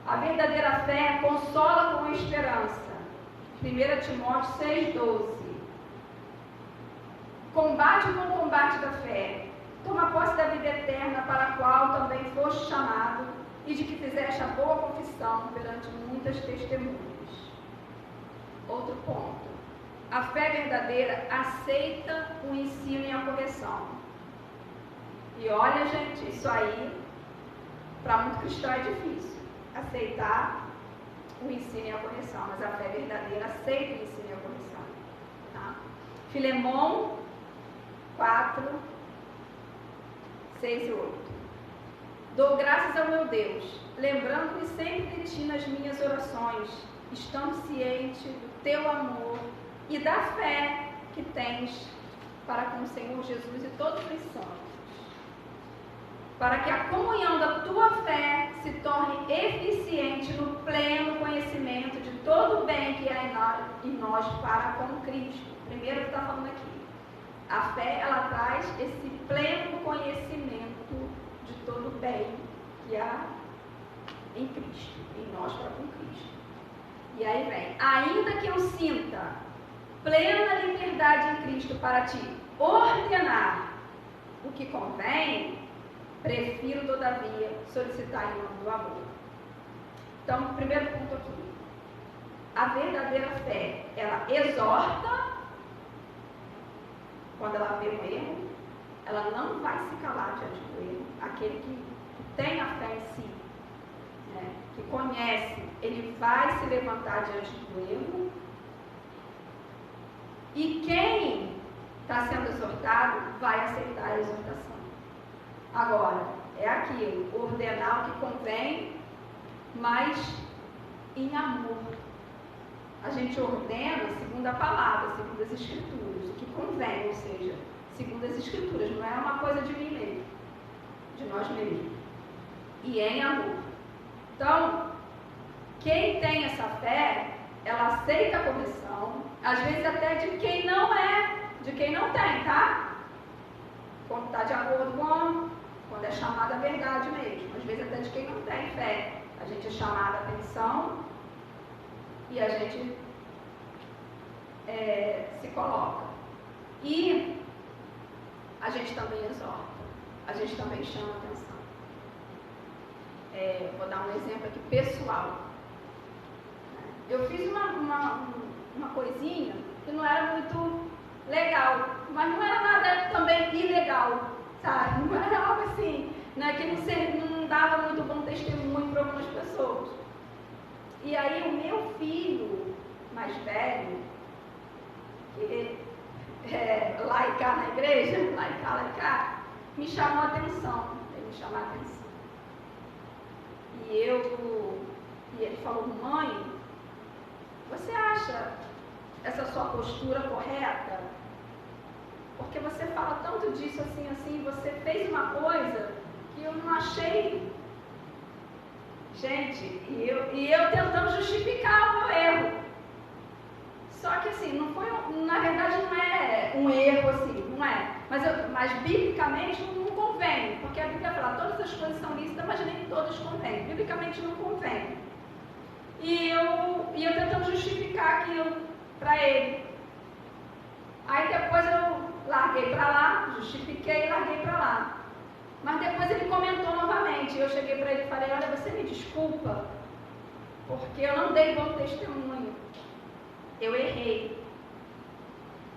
A verdadeira fé consola com esperança. 1 Timóteo 6,12. Combate com o combate da fé. Toma posse da vida eterna, para a qual também foste chamado, e de que fizeste a boa confissão perante muitas testemunhas. Outro ponto. A fé verdadeira aceita o ensino e a correção. E olha, gente, isso aí, para muito cristão é difícil. Aceitar o ensino e a correção. Mas a fé verdadeira aceita o ensino e a correção. Tá? Filemão 4, 6 e 8. Dou graças ao meu Deus, lembrando-me sempre de ti nas minhas orações, estando ciente do teu amor e da fé que tens para com o Senhor Jesus e todos os santos, para que a comunhão da tua fé se torne eficiente no pleno conhecimento de todo o bem que há em nós para com Cristo. Primeiro que está falando aqui, a fé, ela traz esse pleno conhecimento de todo o bem que há em Cristo, em nós para com Cristo. E aí vem, ainda que eu sinta plena liberdade em Cristo para te ordenar o que convém, prefiro, todavia, solicitar em nome do amor. Então, primeiro ponto aqui. A verdadeira fé, ela exorta, quando ela vê um erro, ela não vai se calar diante do erro. Aquele que tem a fé em si, né, que conhece, ele vai se levantar diante do erro. E quem está sendo exortado vai aceitar a exortação. Agora, é aquilo, ordenar o que convém, mas em amor. A gente ordena segundo a palavra, segundo as Escrituras, o que convém, ou seja, segundo as Escrituras, não é uma coisa de mim mesmo, de nós mesmos. E em amor. Então, quem tem essa fé, ela aceita a correção, às vezes até de quem não tem, tá? Quando está de acordo com, quando é chamada a verdade mesmo. Às vezes até de quem não tem fé. A gente é chamado a atenção e a gente se coloca. E a gente também exorta, a gente também chama a atenção. Vou dar um exemplo aqui pessoal. Eu fiz uma coisinha que não era muito legal, mas não era nada também ilegal, sabe? Não era algo assim, né, que não dava muito bom testemunho para algumas pessoas. E aí o meu filho mais velho, que lá e cá na igreja, lá e cá, me chamou a atenção. Ele me chamou a atenção. E ele falou, mãe, você acha essa sua postura correta? Porque você fala tanto disso assim, você fez uma coisa que eu não achei. Gente, e eu tentando justificar o meu erro. Só que assim, não foi, na verdade não é um erro assim, não é. Mas biblicamente não convém, porque a Bíblia fala, todas as coisas são lícitas, mas nem todas convêm. Biblicamente não convém. E eu tentando justificar aquilo para ele. Aí depois eu larguei para lá, justifiquei e larguei para lá. Mas depois ele comentou novamente. Eu cheguei para ele e falei, olha, você me desculpa, porque eu não dei bom testemunho. Eu errei.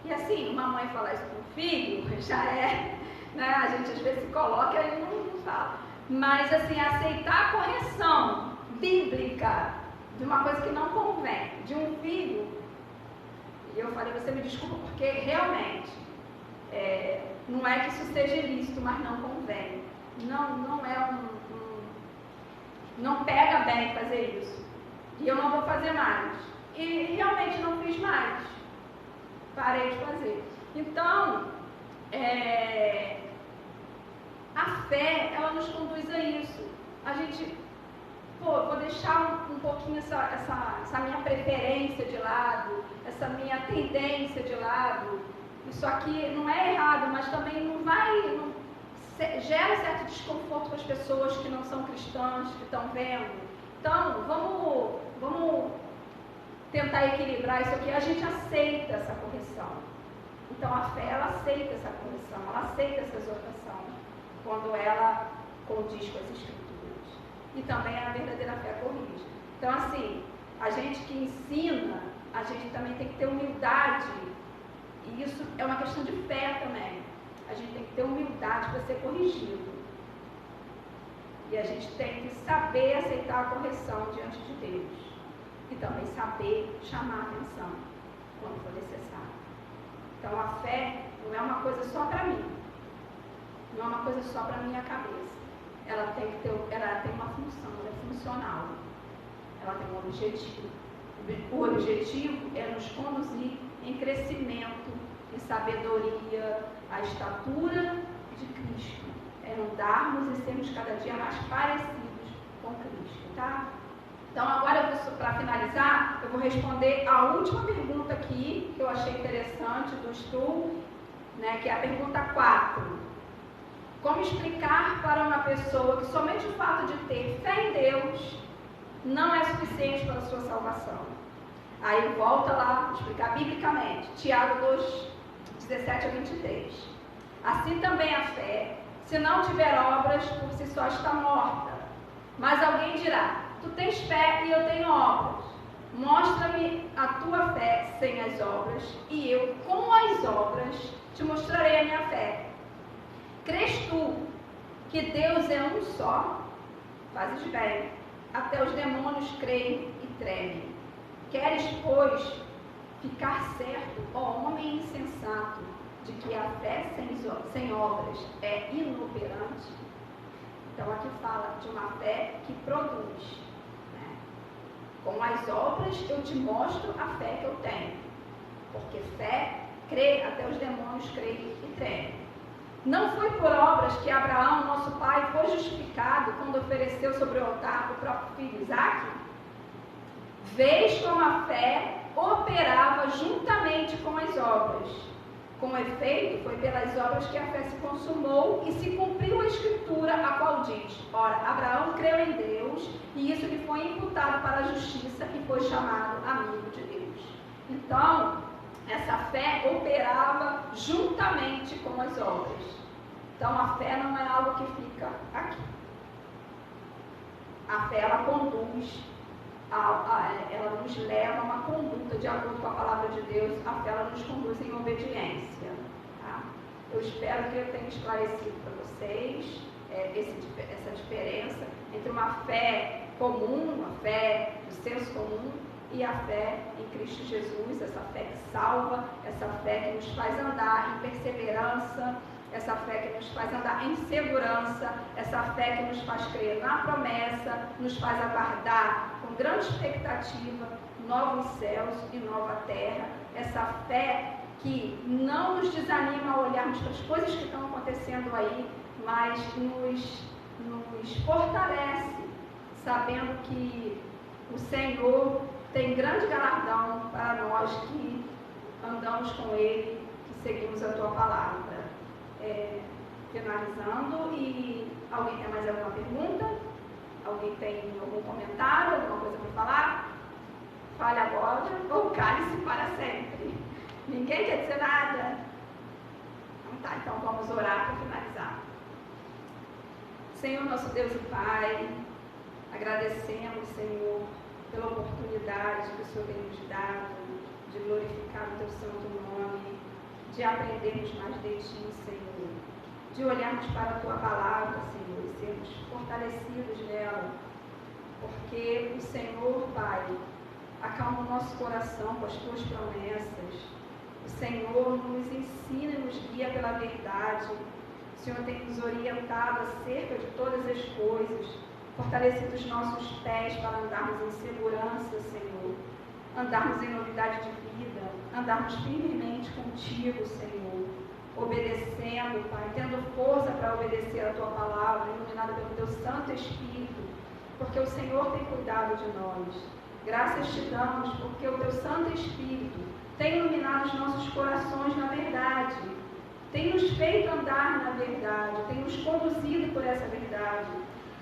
E assim, uma mãe falar isso para o filho, já é, né? A gente às vezes se coloca e ele não fala. Mas assim, aceitar a correção bíblica de uma coisa que não convém, de um filho. E eu falei, você me desculpa, porque realmente não é que isso seja ilícito, mas não convém. Não é não pega bem fazer isso. E eu não vou fazer mais. E realmente não fiz mais. Parei de fazer. Então, a fé, ela nos conduz a isso. A gente, vou deixar um pouquinho essa minha preferência de lado, essa minha tendência de lado. Isso aqui não é errado, mas também gera um certo desconforto para as pessoas que não são cristãs, que estão vendo. Então, vamos tentar equilibrar isso aqui. A gente aceita essa correção. Então, a fé, ela aceita essa correção, ela aceita essa exortação, quando ela condiz com as Escrituras. E também a verdadeira fé corrige. Então, assim, a gente que ensina, a gente também tem que ter humildade. E isso é uma questão de fé também. A gente tem que ter humildade para ser corrigido. E a gente tem que saber aceitar a correção diante de Deus. E também saber chamar a atenção quando for necessário. Então a fé não é uma coisa só para mim. Não é uma coisa só para a minha cabeça. Ela tem uma função, ela é funcional. Ela tem um objetivo. O objetivo é nos conduzir em crescimento, em sabedoria, a estatura de Cristo. É andarmos e sermos cada dia mais parecidos com Cristo, tá? Então agora, para finalizar, eu vou responder a última pergunta aqui, que eu achei interessante do estudo, né, que é a pergunta 4. Como explicar para uma pessoa que somente o fato de ter fé em Deus não é suficiente para a sua salvação? Aí volta lá, explicar biblicamente, Tiago 2, 17 a 23. Assim também a fé, se não tiver obras, por si só está morta. Mas alguém dirá, tu tens fé e eu tenho obras. Mostra-me a tua fé sem as obras, e eu, com as obras, te mostrarei a minha fé. Crês tu que Deus é um só? Fazes bem. Até os demônios creem e tremem. Queres, pois, ficar certo, ó homem insensato, de que a fé sem obras é inoperante? Então aqui fala de uma fé que produz. Né? Com as obras eu te mostro a fé que eu tenho. Porque fé, crê, até os demônios creem e tremem. Não foi por obras que Abraão, nosso pai, foi justificado quando ofereceu sobre o altar o próprio filho Isaque? Vês como a fé operava juntamente com as obras. Com efeito, foi pelas obras que a fé se consumou e se cumpriu a Escritura, a qual diz: ora, Abraão creu em Deus e isso lhe foi imputado para a justiça e foi chamado amigo de Deus. Então, essa fé operava juntamente com as obras. Então, a fé não é algo que fica aqui. A fé, ela conduz, ela nos leva a uma conduta de acordo com a palavra de Deus. A fé, ela nos conduz em obediência. Tá? Eu espero que eu tenha esclarecido para vocês essa diferença entre uma fé comum, uma fé do senso comum, e a fé em Cristo Jesus, essa fé que salva, essa fé que nos faz andar em perseverança, essa fé que nos faz andar em segurança, essa fé que nos faz crer na promessa, nos faz aguardar com grande expectativa novos céus e nova terra, essa fé que não nos desanima a olharmos para as coisas que estão acontecendo aí, mas nos fortalece, sabendo que o Senhor tem grande galardão para nós que andamos com Ele, que seguimos a Tua palavra. Finalizando, e alguém tem mais alguma pergunta? Alguém tem algum comentário, alguma coisa para falar? Fale agora ou cale-se para sempre. Ninguém quer dizer nada? Então vamos orar para finalizar. Senhor, nosso Deus e Pai, agradecemos, Senhor, pela oportunidade que o Senhor tem nos dado de glorificar o Teu santo nome, de aprendermos mais de Ti, Senhor, de olharmos para a Tua palavra, Senhor, e sermos fortalecidos nela, porque o Senhor, Pai, acalma o nosso coração com as Tuas promessas. O Senhor nos ensina e nos guia pela verdade. O Senhor tem nos orientado acerca de todas as coisas, fortalecido os nossos pés para andarmos em segurança, Senhor, andarmos em novidade de vida, andarmos firmemente contigo, Senhor. obedecendo, Pai, tendo força para obedecer a Tua palavra, iluminada pelo Teu Santo Espírito, porque o Senhor tem cuidado de nós. Graças te damos, porque o Teu Santo Espírito tem iluminado os nossos corações na verdade, tem nos feito andar na verdade, tem nos conduzido por essa verdade.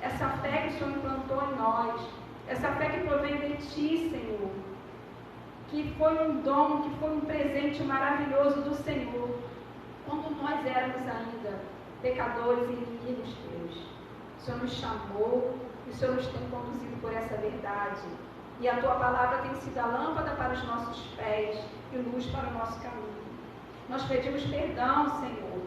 Essa fé que o Senhor implantou em nós, essa fé que provém de Ti, Senhor, que foi um dom, que foi um presente maravilhoso do Senhor, quando nós éramos ainda pecadores e inimigos Teus. O Senhor nos chamou, e o Senhor nos tem conduzido por essa verdade. E a Tua palavra tem sido a lâmpada para os nossos pés e luz para o nosso caminho. Nós pedimos perdão, Senhor,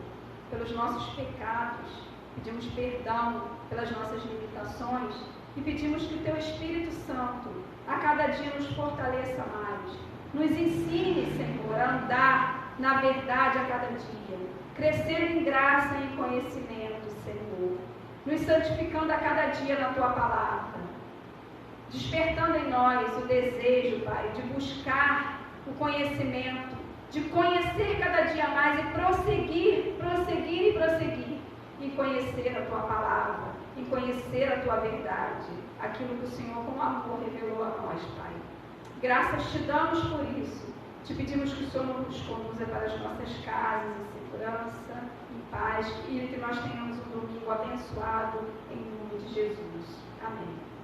pelos nossos pecados, pedimos perdão pelas nossas limitações e pedimos que o Teu Espírito Santo a cada dia nos fortaleça mais. Nos ensine, Senhor, a andar na verdade a cada dia, crescendo em graça e em conhecimento, Senhor, nos santificando a cada dia na Tua palavra, despertando em nós o desejo, Pai, de buscar o conhecimento, de conhecer cada dia mais e prosseguir em conhecer a Tua palavra, em conhecer a Tua verdade, aquilo que o Senhor com amor revelou a nós, Pai. Graças te damos por isso. Te pedimos que o Senhor nos conduza para as nossas casas em segurança, em paz, e que nós tenhamos um domingo abençoado em nome de Jesus. Amém.